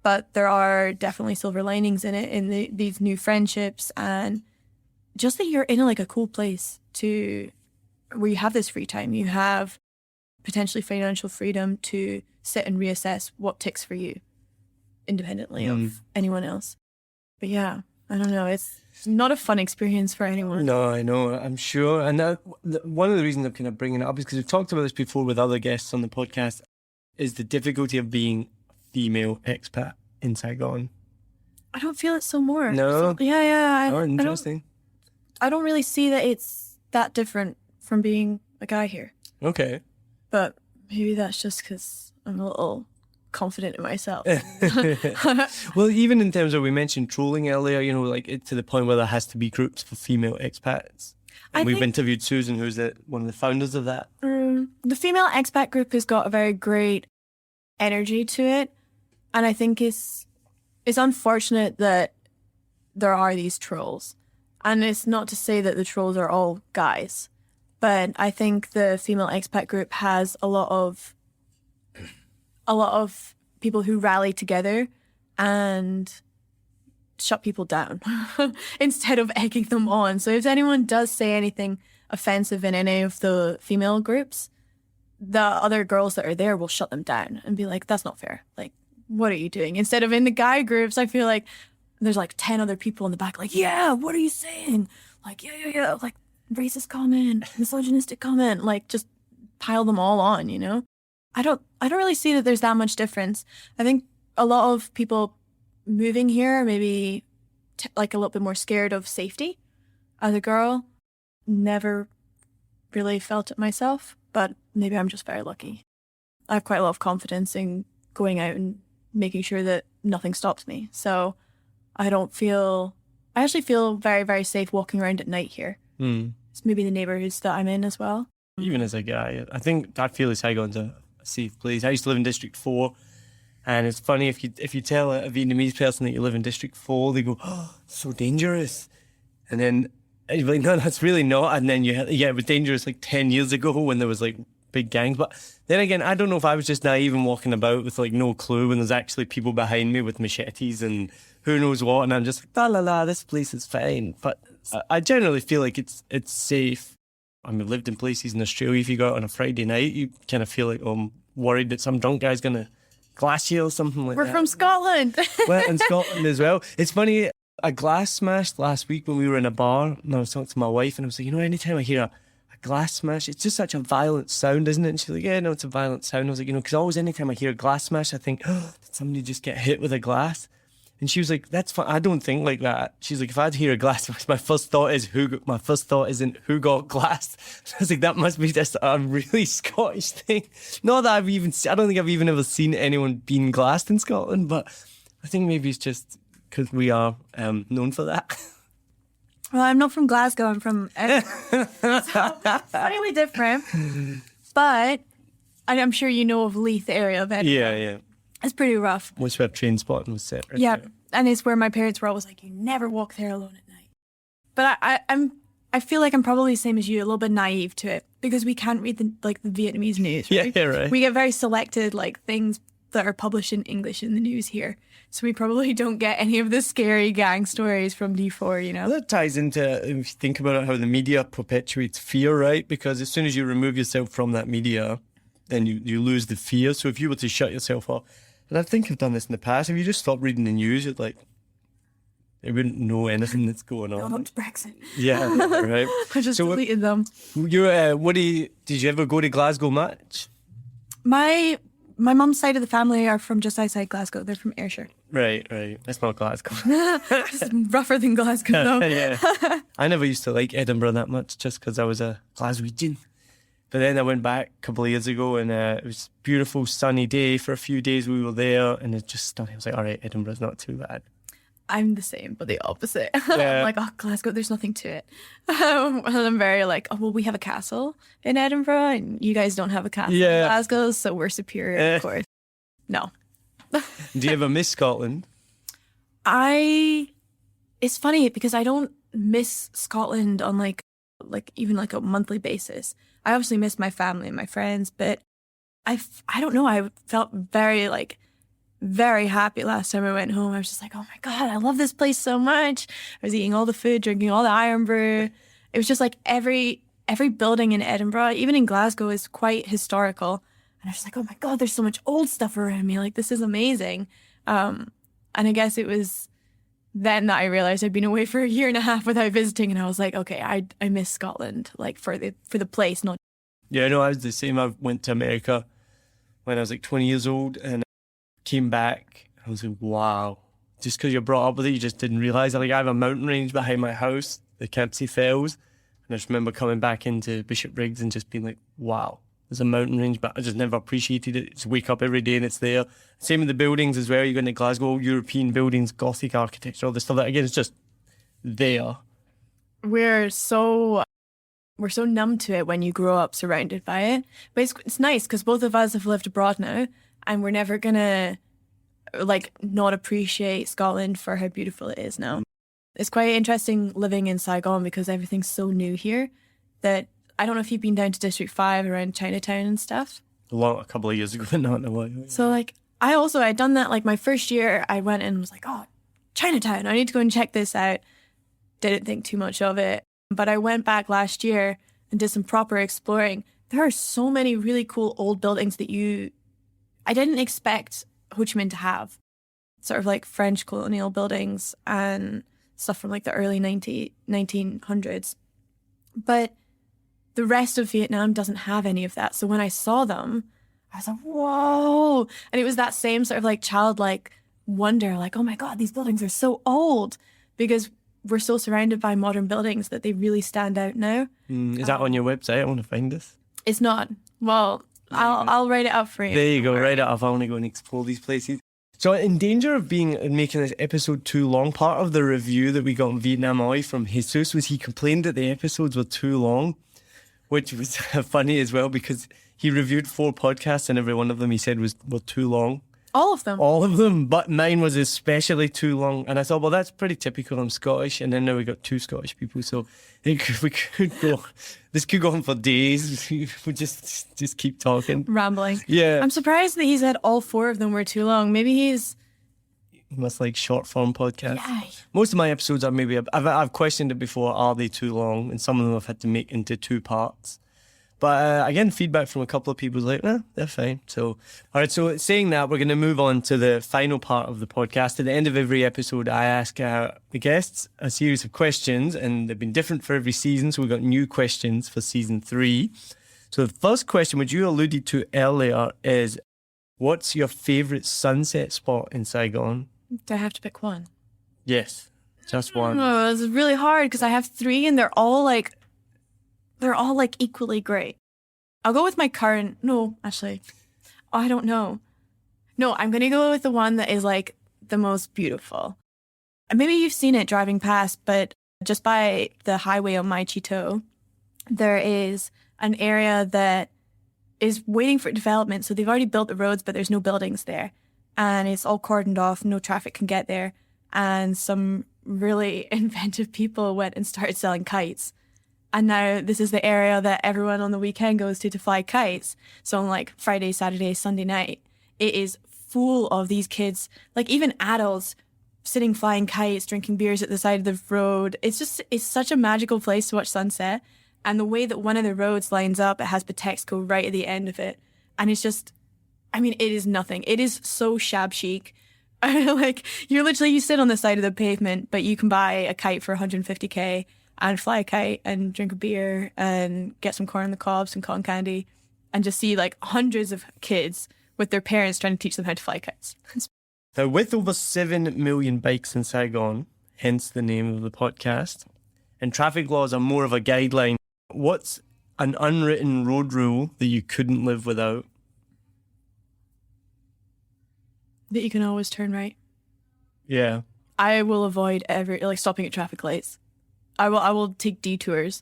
but there are definitely silver linings in it, in these new friendships, and just that you're in like a cool place where you have this free time. You have potentially financial freedom to sit and reassess what ticks for you independently of anyone else. But yeah, I don't know. It's not a fun experience for anyone. No, I know. I'm sure. And one of the reasons I'm kind of bringing it up is because we've talked about this before with other guests on the podcast, is the difficulty of being female expat in Saigon. I don't feel it so more. No? Yeah. Oh, interesting. I don't really see that it's that different from being a guy here. Okay. But maybe that's just because I'm a little confident in myself. Well, even in terms of, we mentioned trolling earlier, you know, like to the point where there has to be groups for female expats. And we've interviewed Susan, who's one of the founders of that. The female expat group has got a very great energy to it. And I think it's unfortunate that there are these trolls. And it's not to say that the trolls are all guys. But I think the female expat group has a lot of a lot of people who rally together and shut people down instead of egging them on. So if anyone does say anything offensive in any of the female groups, the other girls that are there will shut them down and be like, that's not fair. Like, what are you doing? Instead of in the guy groups, I feel like there's like 10 other people in the back like, yeah, what are you saying? Like, yeah. Like, racist comment, misogynistic comment, like just pile them all on, you know? I don't really see that there's that much difference. I think a lot of people moving here are maybe like a little bit more scared of safety. As a girl, never really felt it myself, but maybe I'm just very lucky. I have quite a lot of confidence in going out and making sure that nothing stops me. So I actually feel very, very safe walking around at night here. It's maybe the neighbourhoods that I'm in as well. Even as a guy, I think I feel Saigon's a safe place. I used to live in District 4, and it's funny if you tell a Vietnamese person that you live in District 4, they go, oh, so dangerous. And then you're like, no, that's really not. And then it was dangerous like 10 years ago when there was like big gangs. But then again, I don't know if I was just naive and walking about with like no clue when there's actually people behind me with machetes and who knows what, and I'm just like, la, this place is fine. But I generally feel like it's safe. I mean, lived in places in Australia, if you go out on a Friday night, you kind of feel like, oh, I'm worried that some drunk guy's going to glass you or something like that. We're from Scotland. Well, in Scotland as well. It's funny, a glass smashed last week when we were in a bar, and I was talking to my wife, and I was like, anytime I hear a glass smash, it's just such a violent sound, isn't it? And she's like, yeah, no, it's a violent sound. I was like, because always anytime I hear a glass smash, I think, oh, did somebody just get hit with a glass? And she was like, that's fine. I don't think like that. She's like, if I'd hear a glass smash, my first thought isn't who got glassed. I was like, that must be just a really Scottish thing. Not that I don't think I've even ever seen anyone being glassed in Scotland, but I think maybe it's just because we are known for that. Well, I'm not from Glasgow. I'm from Edinburgh. So slightly different. But I'm sure you know of Leith area of Edinburgh. Yeah. It's pretty rough. Which where train spotting was set. Right there. And it's where my parents were always like, you never walk there alone at night. But I feel like I'm probably the same as you, a little bit naive to it because we can't read the Vietnamese news. Right? Yeah, right. We get very selected things that are published in English in the news here. So we probably don't get any of the scary gang stories from D4, you know? Well, that ties into, if you think about it, how the media perpetuates fear, right? Because as soon as you remove yourself from that media, then you lose the fear. So if you were to shut yourself off, and I think I've done this in the past, if you just stop reading the news, you'd they wouldn't know anything that's going on. Not Brexit. Yeah, right. I just deleted them. Did you ever go to Glasgow much? My mum's side of the family are from just outside Glasgow. They're from Ayrshire. Right. That's not Glasgow. Just rougher than Glasgow, though. Yeah. I never used to like Edinburgh that much just because I was a Glaswegian. But then I went back a couple of years ago and it was a beautiful sunny day. For a few days we were there and it's just stunning. I was like, all right, Edinburgh's not too bad. I'm the same, but the opposite. Yeah. I'm like, oh, Glasgow, there's nothing to it. And I'm very like, oh, well, we have a castle in Edinburgh and you guys don't have a castle in Glasgow, so we're superior, of course. No. Do you ever miss Scotland? It's funny because I don't miss Scotland on even a monthly basis. I obviously miss my family and my friends, but I don't know. I felt very very happy last time I went home. I was just like, oh my God, I love this place so much. I was eating all the food, drinking all the iron brew. It was just like every building in Edinburgh, even in Glasgow, is quite historical. And I was just like, oh my God, there's so much old stuff around me. Like, this is amazing. And I guess it was then that I realized I'd been away for a year and a half without visiting. And I was like, okay, I miss Scotland, for the place, not. Yeah, no, I was the same. I went to America when I was 20 years old and came back. I was like, wow. Just because you're brought up with it, you just didn't realise. I have a mountain range behind my house, the Campsie Fells. And I just remember coming back into Bishopbriggs and just being like, wow, there's a mountain range, but I just never appreciated it. Just wake up every day and it's there. Same with the buildings as well. You go into Glasgow, European buildings, Gothic architecture, all this stuff. That again, it's just there. We're so numb to it when you grow up surrounded by it. But it's nice because both of us have lived abroad now and we're never going to not appreciate Scotland for how beautiful it is now. It's quite interesting living in Saigon because everything's so new here that I don't know if you've been down to District 5 around Chinatown and stuff. A couple of years ago, but not in a while. So like I'd done that like my first year. I went and was like, oh, Chinatown, I need to go and check this out. Didn't think too much of it. But I went back last year and did some proper exploring. There are so many really cool old buildings that I didn't expect Ho Chi Minh to have. Sort of like French colonial buildings and stuff from like the early 1900s. But the rest of Vietnam doesn't have any of that. So when I saw them, I was like, whoa. And it was that same sort of like childlike wonder, like, oh my God, these buildings are so old, because we're so surrounded by modern buildings that they really stand out now. Is that on your website? I want to find this. It's not. Well, I'll write it up for you. There you go, write it up. I want to go and explore these places. So in danger of making this episode too long, part of the review that we got in Vietnam Oi from Jesus was he complained that the episodes were too long, which was funny as well, because he reviewed 4 podcasts and every one of them he said were too long. All of them. All of them, but mine was especially too long. And I thought, well, that's pretty typical. I'm Scottish, and then now we got 2 Scottish people, so we could go. This could go on for days. We just keep talking, rambling. Yeah, I'm surprised that he said all 4 of them were too long. Maybe he must like short form podcasts. Yeah. Most of my episodes are maybe I've questioned it before. Are they too long? And some of them I've had to make into 2 parts. But again, feedback from a couple of people is like, they're fine. So, all right, so saying that, we're going to move on to the final part of the podcast. At the end of every episode, I ask the guests a series of questions, and they've been different for every season. So we've got new questions for season 3. So the first question, which you alluded to earlier, is what's your favourite sunset spot in Saigon? Do I have to pick one? Yes, just one. Oh, it's really hard because I have 3 and they're all like equally great. I'll go with my current. No, actually, I don't know. No, I'm going to go with the one that is like the most beautiful. Maybe you've seen it driving past, but just by the highway on Mai Chi To, there is an area that is waiting for development. So they've already built the roads, but there's no buildings there. And it's all cordoned off. No traffic can get there. And some really inventive people went and started selling kites. And now this is the area that everyone on the weekend goes to fly kites. So on like Friday, Saturday, Sunday night, it is full of these kids, like even adults sitting flying kites, drinking beers at the side of the road. It's such a magical place to watch sunset. And the way that one of the roads lines up, it has Patexco right at the end of it. And it's just, it is nothing. It is so shab chic. Like you sit on the side of the pavement, but you can buy a kite for 150K. And fly a kite and drink a beer and get some corn on the cob, some cotton candy, and just see like hundreds of kids with their parents trying to teach them how to fly kites. Now, with over 7 million bikes in Saigon, hence the name of the podcast, and traffic laws are more of a guideline, what's an unwritten road rule that you couldn't live without? That you can always turn right. Yeah. I will avoid stopping at traffic lights. I will take detours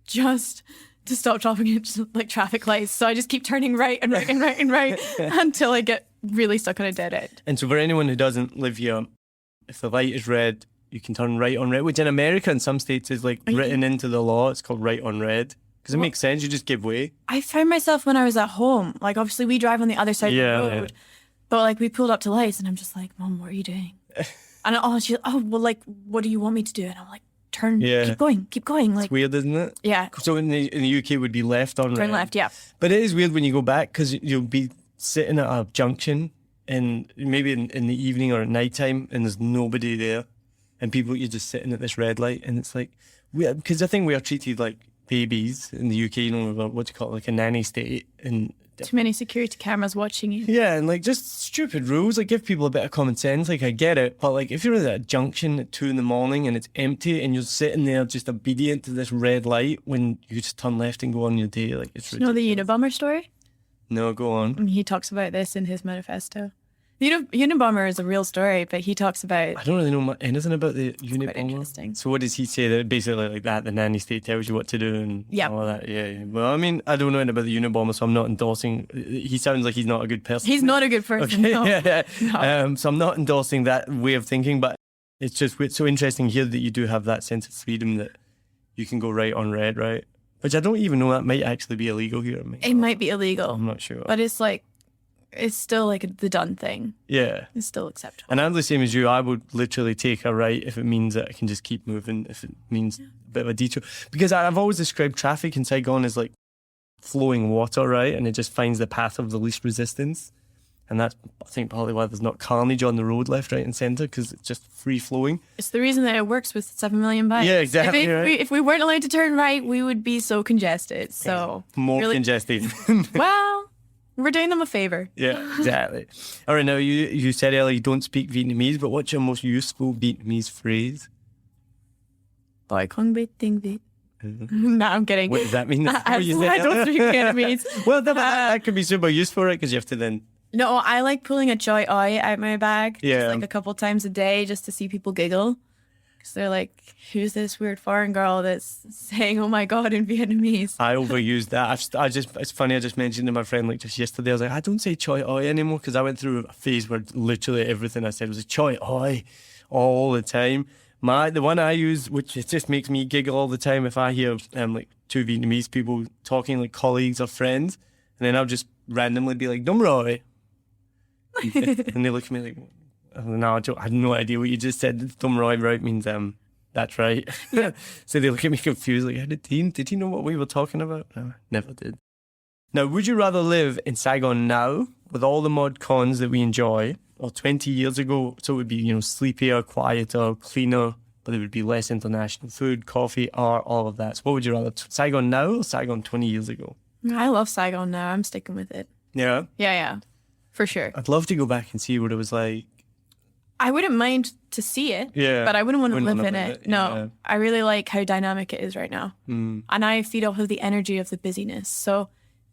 just to stop stopping at like traffic lights. So I just keep turning right and right and right and right until I get really stuck on a dead end. And so for anyone who doesn't live here, if the light is red, you can turn right on red, which in America in some states is like written into the law. It's called right on red. Because it makes sense. You just give way. I found myself when I was at home, like obviously we drive on the other side of the road, but like we pulled up to lights and I'm just like, Mom, what are you doing? And she's like, what do you want me to do? And I'm like, keep going. Like, it's weird, isn't it? Yeah. So in the UK it would be left on red. Turn left, yeah. But it is weird when you go back because you'll be sitting at a junction and maybe in the evening or at night time and there's nobody there and you're just sitting at this red light and it's like, because I think we are treated like babies in the UK, what do you call it, like a nanny state, and too many security cameras watching you. Yeah, and like just stupid rules. Like give people a bit of common sense. Like I get it, but like if you're at a junction at 2 a.m. and it's empty and you're sitting there just obedient to this red light when you just turn left and go on your day, like it's ridiculous. You know the Unabomber story? No, go on. He talks about this in his manifesto. The Unabomber is a real story, but he talks about... I don't really know anything about the Unabomber. Quite interesting. So what does he say? That basically like that, the nanny state tells you what to do and all that? Yeah. Well, I don't know anything about the Unabomber, so I'm not endorsing... He sounds like he's not a good person. He's not a good person, okay. No. Yeah. No. So I'm not endorsing that way of thinking, but it's so interesting here that you do have that sense of freedom that you can go right on red, right? Which I don't even know, that might actually be illegal here. It might be illegal. I'm not sure. But it's still like the done thing. Yeah. It's still acceptable. And I'm the same as you. I would literally take a right if it means that I can just keep moving, if it means a bit of a detour. Because I've always described traffic in Saigon as like flowing water, right? And it just finds the path of the least resistance. And that's, I think, probably why there's not carnage on the road left, right and centre, because it's just free flowing. It's the reason that it works with 7 million bikes. Yeah, exactly. If we weren't allowed to turn right, we would be so congested. So More congested. Well, we're doing them a favour. Yeah, exactly. All right, now you said earlier you don't speak Vietnamese, but what's your most useful Vietnamese phrase? Bye, Kong Bit Ding Bit. No, I'm kidding. What does that mean? I don't speak Vietnamese. Well, that could be super useful, right? Because you have to then... No, I like pulling a choi oi out my bag just like a couple times a day just to see people giggle. Because they're like, who's this weird foreign girl that's saying, oh my God, in Vietnamese? I overused that. It's funny, I just mentioned to my friend like just yesterday, I was like, I don't say choi oi anymore because I went through a phase where literally everything I said was a choi oi all the time. The one I use, which it just makes me giggle all the time if I hear like two Vietnamese people talking, like colleagues or friends, and then I'll just randomly be like, Dum Roy. And they look at me like, no, I have no idea what you just said. Dum Roy right means that's right. So they look at me confused, like, did he know what we were talking about? No, never did. Now, would you rather live in Saigon now with all the mod cons that we enjoy, or 20 years ago, so it would be, sleepier, quieter, cleaner, but there would be less international food, coffee, art, all of that. So what would you rather, Saigon now or Saigon 20 years ago? I love Saigon now. I'm sticking with it. Yeah? Yeah. For sure. I'd love to go back and see what it was like. I wouldn't mind to see it, but I wouldn't want to live in it. No, I really like how dynamic it is right now. And I feed off of the energy of the busyness. So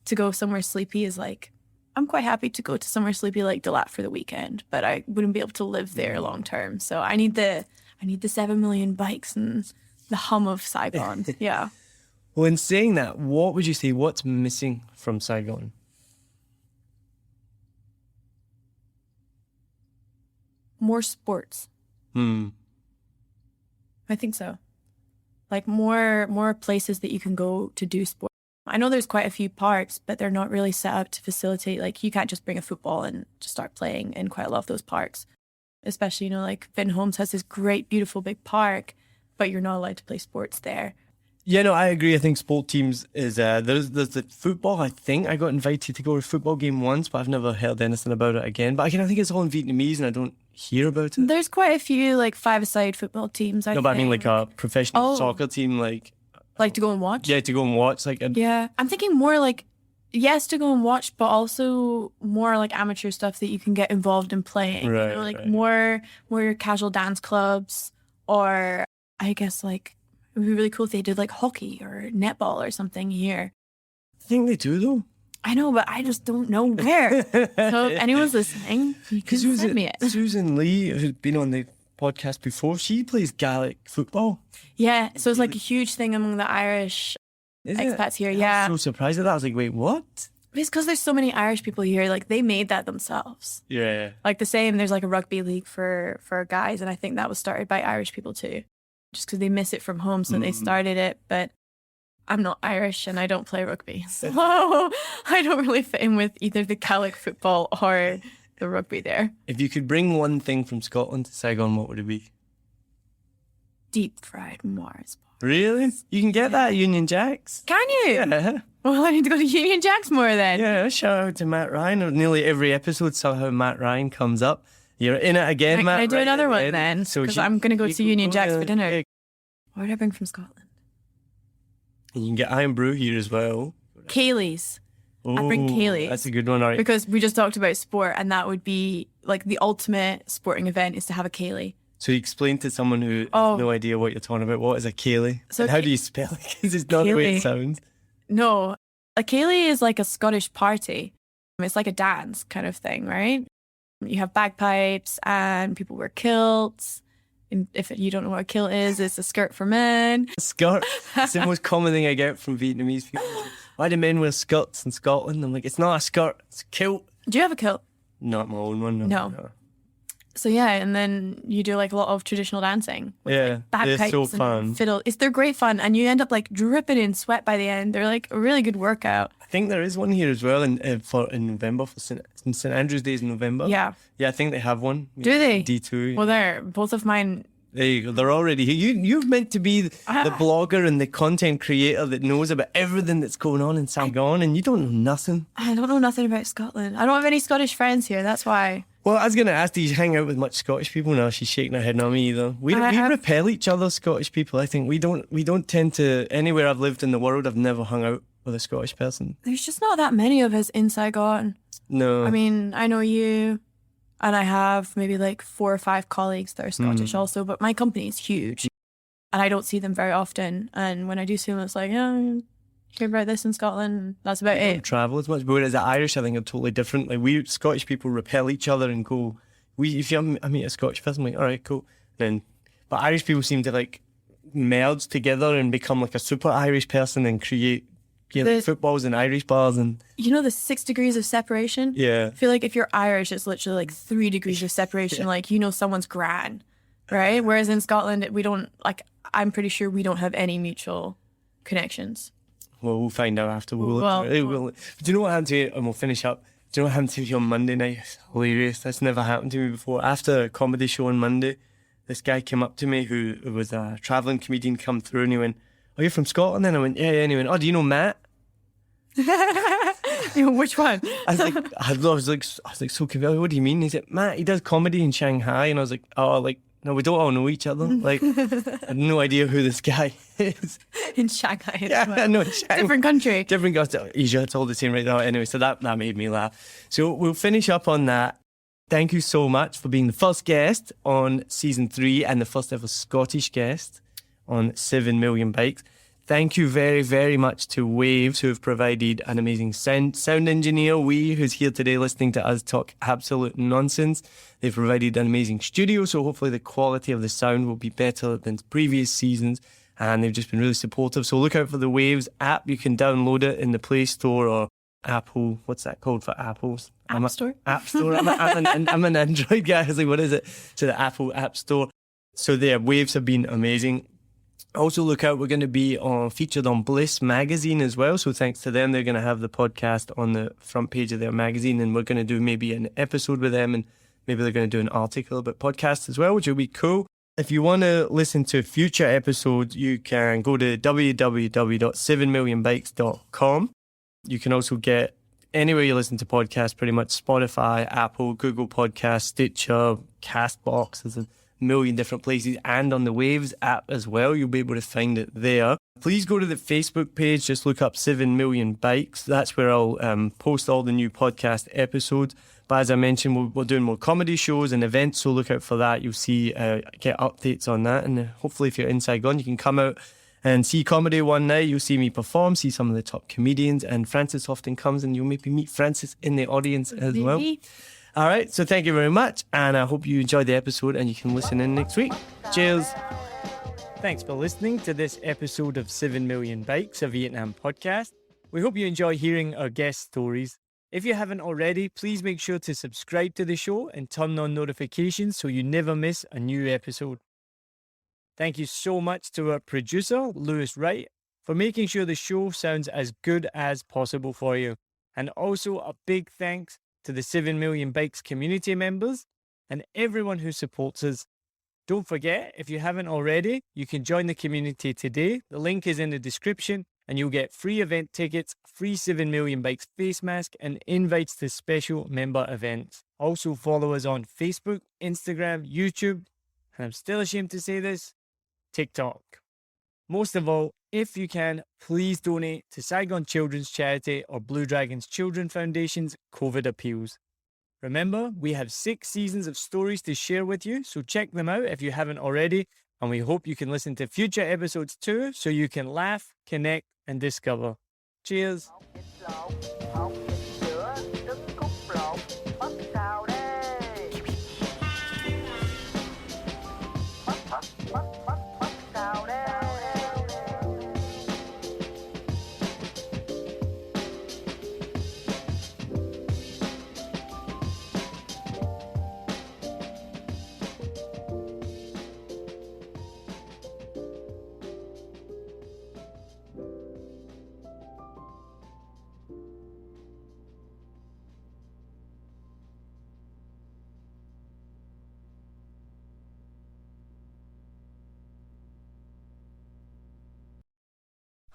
to go somewhere sleepy is like, I'm quite happy to go to somewhere sleepy like Dalat for the weekend, but I wouldn't be able to live there long term. So I need the 7 million bikes and the hum of Saigon. Yeah. Well, in saying that, what would you say, what's missing from Saigon? More sports. I think so. Like more places that you can go to do sport. I know there's quite a few parks, but they're not really set up to facilitate, like you can't just bring a football and just start playing in quite a lot of those parks. Especially, like Finn Holmes has this great, beautiful big park, but you're not allowed to play sports there. Yeah, no, I agree. I think sport teams is, there's the football. I think I got invited to go to a football game once, but I've never heard anything about it again. But again, I think it's all in Vietnamese and I don't hear about it. There's quite a few like 5-a-side football teams. But I mean like a professional soccer team, like to go and watch. Yeah, to go and watch. Yeah, I'm thinking more like yes to go and watch, but also more like amateur stuff that you can get involved in playing. Right, more casual dance clubs, or I guess like it would be really cool if they did like hockey or netball or something here. I think they do though. I know, but I just don't know where. So if anyone's listening, you can send me it. Susan Lee, who's been on the podcast before, she plays Gaelic football. Yeah, so it's like a huge thing among the Irish expats here. Yeah, I was so surprised at that. I was like, wait, what? It's because there's so many Irish people here. Like they made that themselves. Yeah. Like the same. There's like a rugby league for guys, and I think that was started by Irish people too, just because they miss it from home, so they started it. But I'm not Irish and I don't play rugby, so I don't really fit in with either the Gaelic football or the rugby there. If you could bring one thing from Scotland to Saigon, what would it be? Deep fried Mars bars. Really? You can get that at Union Jacks? Can you? Yeah. Well, I need to go to Union Jacks more then. Yeah, shout out to Matt Ryan. Nearly every episode, somehow Matt Ryan comes up. You're in it again, Matt. Can I do Ryan another one again. then? Because I'm going to go to Union Jacks for dinner. Yeah. What would I bring from Scotland? And you can get Iron Brew here as well. Kaylee's. I bring Kaylee's. That's a good one, all right. Because we just talked about sport, and that would be like the ultimate sporting event is to have a Kaylee. So you explain to someone who has no idea what you're talking about, what is a Kaylee? So and how do you spell it? Because it's not the way it sounds. No, a Kaylee is like a Scottish party. It's like a dance kind of thing, right? You have bagpipes and people wear kilts. And if you don't know what a kilt is, it's a skirt for men. Skirt? It's the most common thing I get from Vietnamese people. Why do men wear skirts in Scotland? I'm like, it's not a skirt, it's a kilt. Do you have a kilt? Not my own one, No. So yeah, and then you do like a lot of traditional dancing. With, Yeah, like, bagpipes they're so fun. and fiddle. They're great fun, and you end up like dripping in sweat by the end. They're like a really good workout. I think there is one here as well in November for St Andrew's Days in November. Yeah. Yeah, I think they have one. Do they? D2. Well, there, both of mine. There you go. They're already here. You're meant to be the blogger and the content creator that knows about everything that's going on in Saigon, and you don't know nothing. I don't know nothing about Scotland. I don't have any Scottish friends here. That's why. Well, I was going to ask, do you hang out with much Scottish people? No, she's shaking her head. Not me either. We repel each other, Scottish people. I think we don't tend to. Anywhere I've lived in the world, I've never hung out with a Scottish person. There's just not that many of us in Saigon. No. I mean, I know you, and I have maybe like 4 or 5 colleagues that are Scottish also, but my company is huge, and I don't see them very often. And when I do see them, it's like, yeah, hear about this in Scotland. That's about it. Travel as much, but whereas the Irish, I think, are totally different. Like we Scottish people repel each other and go. If I meet a Scottish person, I'm like, all right, cool. But Irish people seem to like merge together and become like a super Irish person and create footballs and Irish bars and. You know the 6 degrees of separation? Yeah. I feel like if you're Irish, it's literally like 3 degrees of separation. Yeah. Like, you know, someone's gran, right? Whereas in Scotland, we don't, like, I'm pretty sure we don't have any mutual connections. Well, we'll find out after. We'll. Do you know what happened to you? And we'll finish up. Do you know what happened to me on Monday night? It's hilarious. That's never happened to me before. After a comedy show on Monday, this guy came up to me who was a travelling comedian come through, and he went, "Oh, you're from Scotland?" And I went, "Yeah." And he went, "Oh, do you know Matt?" Which one? I was like so confused. What do you mean? He said, "Matt, he does comedy in Shanghai." And I was like, "Oh, like no, we don't all know each other." Like, I had no idea who this guy is. In Shanghai. Yeah, I know. Different country. Different country. Asia, it's all the same right now. Anyway, so that made me laugh. So we'll finish up on that. Thank you so much for being the first guest on season 3 and the first ever Scottish guest on 7 Million Bikes. Thank you very, very much to Waves, who have provided an amazing sound engineer, who's here today listening to us talk absolute nonsense. They've provided an amazing studio, so hopefully the quality of the sound will be better than previous seasons, and they've just been really supportive. So look out for the Waves app. You can download it in the Play Store or Apple. What's that called for Apples? App Store. App Store. I'm an Android guy. I was like, what is it? So the Apple App Store. So their Waves have been amazing. Also look out, we're going to be featured on Bliss magazine as well, so thanks to them, they're going to have the podcast on the front page of their magazine, and we're going to do maybe an episode with them, and maybe they're going to do an article about podcasts as well, which will be cool. If you want to listen to future episodes, you can go to www.7millionbikes.com. You can also get anywhere you listen to podcasts, pretty much Spotify, Apple, Google Podcasts, Stitcher, Castbox. There's a million different places, and on the Waves app as well. You'll be able to find it there. Please go to the Facebook page, just look up 7 Million Bikes. That's where I'll post all the new podcast episodes. But as I mentioned, we're doing more comedy shows and events, so look out for that. You'll see, get updates on that, and hopefully if you're in Saigon, you can come out and see comedy one night. You'll see me perform, see some of the top comedians, and Francis often comes, and you'll maybe meet Francis in the audience as well. All right, so thank you very much, and I hope you enjoyed the episode, and you can listen in next week. Cheers. Thanks for listening to this episode of 7 Million Bikes, a Vietnam podcast. We hope you enjoy hearing our guest stories. If you haven't already, please make sure to subscribe to the show and turn on notifications so you never miss a new episode. Thank you so much to our producer, Lewis Wright, for making sure the show sounds as good as possible for you. And also a big thanks to the 7 Million Bikes community members and everyone who supports us. Don't forget, if you haven't already, you can join the community today. The link is in the description, and you'll get free event tickets, free 7 Million Bikes face mask, and invites to special member events. Also follow us on Facebook, Instagram, YouTube, and I'm still ashamed to say this, TikTok. Most of all, if you can, please donate to Saigon Children's Charity or Blue Dragons Children Foundation's COVID Appeals. Remember, we have 6 seasons of stories to share with you, so check them out if you haven't already, and we hope you can listen to future episodes too, so you can laugh, connect, and discover. Cheers!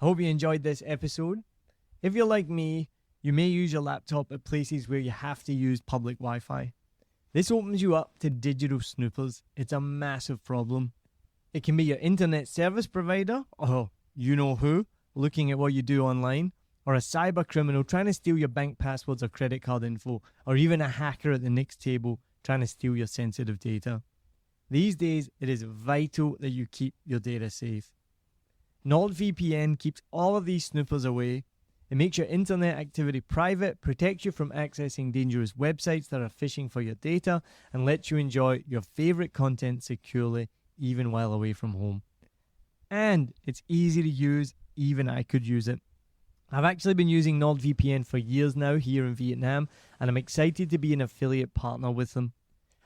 I hope you enjoyed this episode. If you're like me, you may use your laptop at places where you have to use public Wi-Fi. This opens you up to digital snoopers. It's a massive problem. It can be your internet service provider, or you know who, looking at what you do online, or a cyber criminal trying to steal your bank passwords or credit card info, or even a hacker at the next table trying to steal your sensitive data. These days, it is vital that you keep your data safe. NordVPN keeps all of these snoopers away. It makes your internet activity private, protects you from accessing dangerous websites that are phishing for your data, and lets you enjoy your favorite content securely, even while away from home. And it's easy to use, even I could use it. I've actually been using NordVPN for years now here in Vietnam, and I'm excited to be an affiliate partner with them.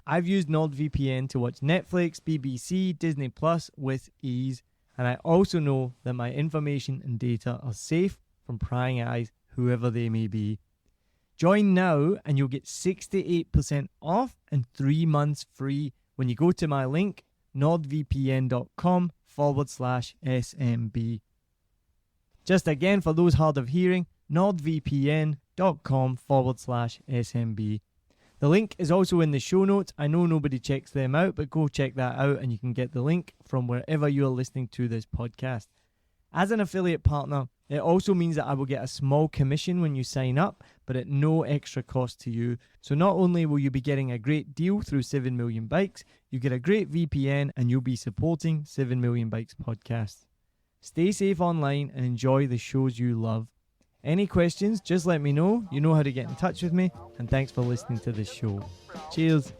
I've used NordVPN to watch Netflix, BBC, Disney Plus with ease, and I also know that my information and data are safe from prying eyes, whoever they may be. Join now and you'll get 68% off and 3 months free when you go to my link, nordvpn.com/SMB. Just again, for those hard of hearing, nordvpn.com/SMB. The link is also in the show notes. I know nobody checks them out, but go check that out and you can get the link from wherever you are listening to this podcast. As an affiliate partner, it also means that I will get a small commission when you sign up, but at no extra cost to you. So not only will you be getting a great deal through 7 Million Bikes, you get a great VPN and you'll be supporting 7 Million Bikes podcast. Stay safe online and enjoy the shows you love. Any questions, just let me know. You know how to get in touch with me. And thanks for listening to this show. Cheers.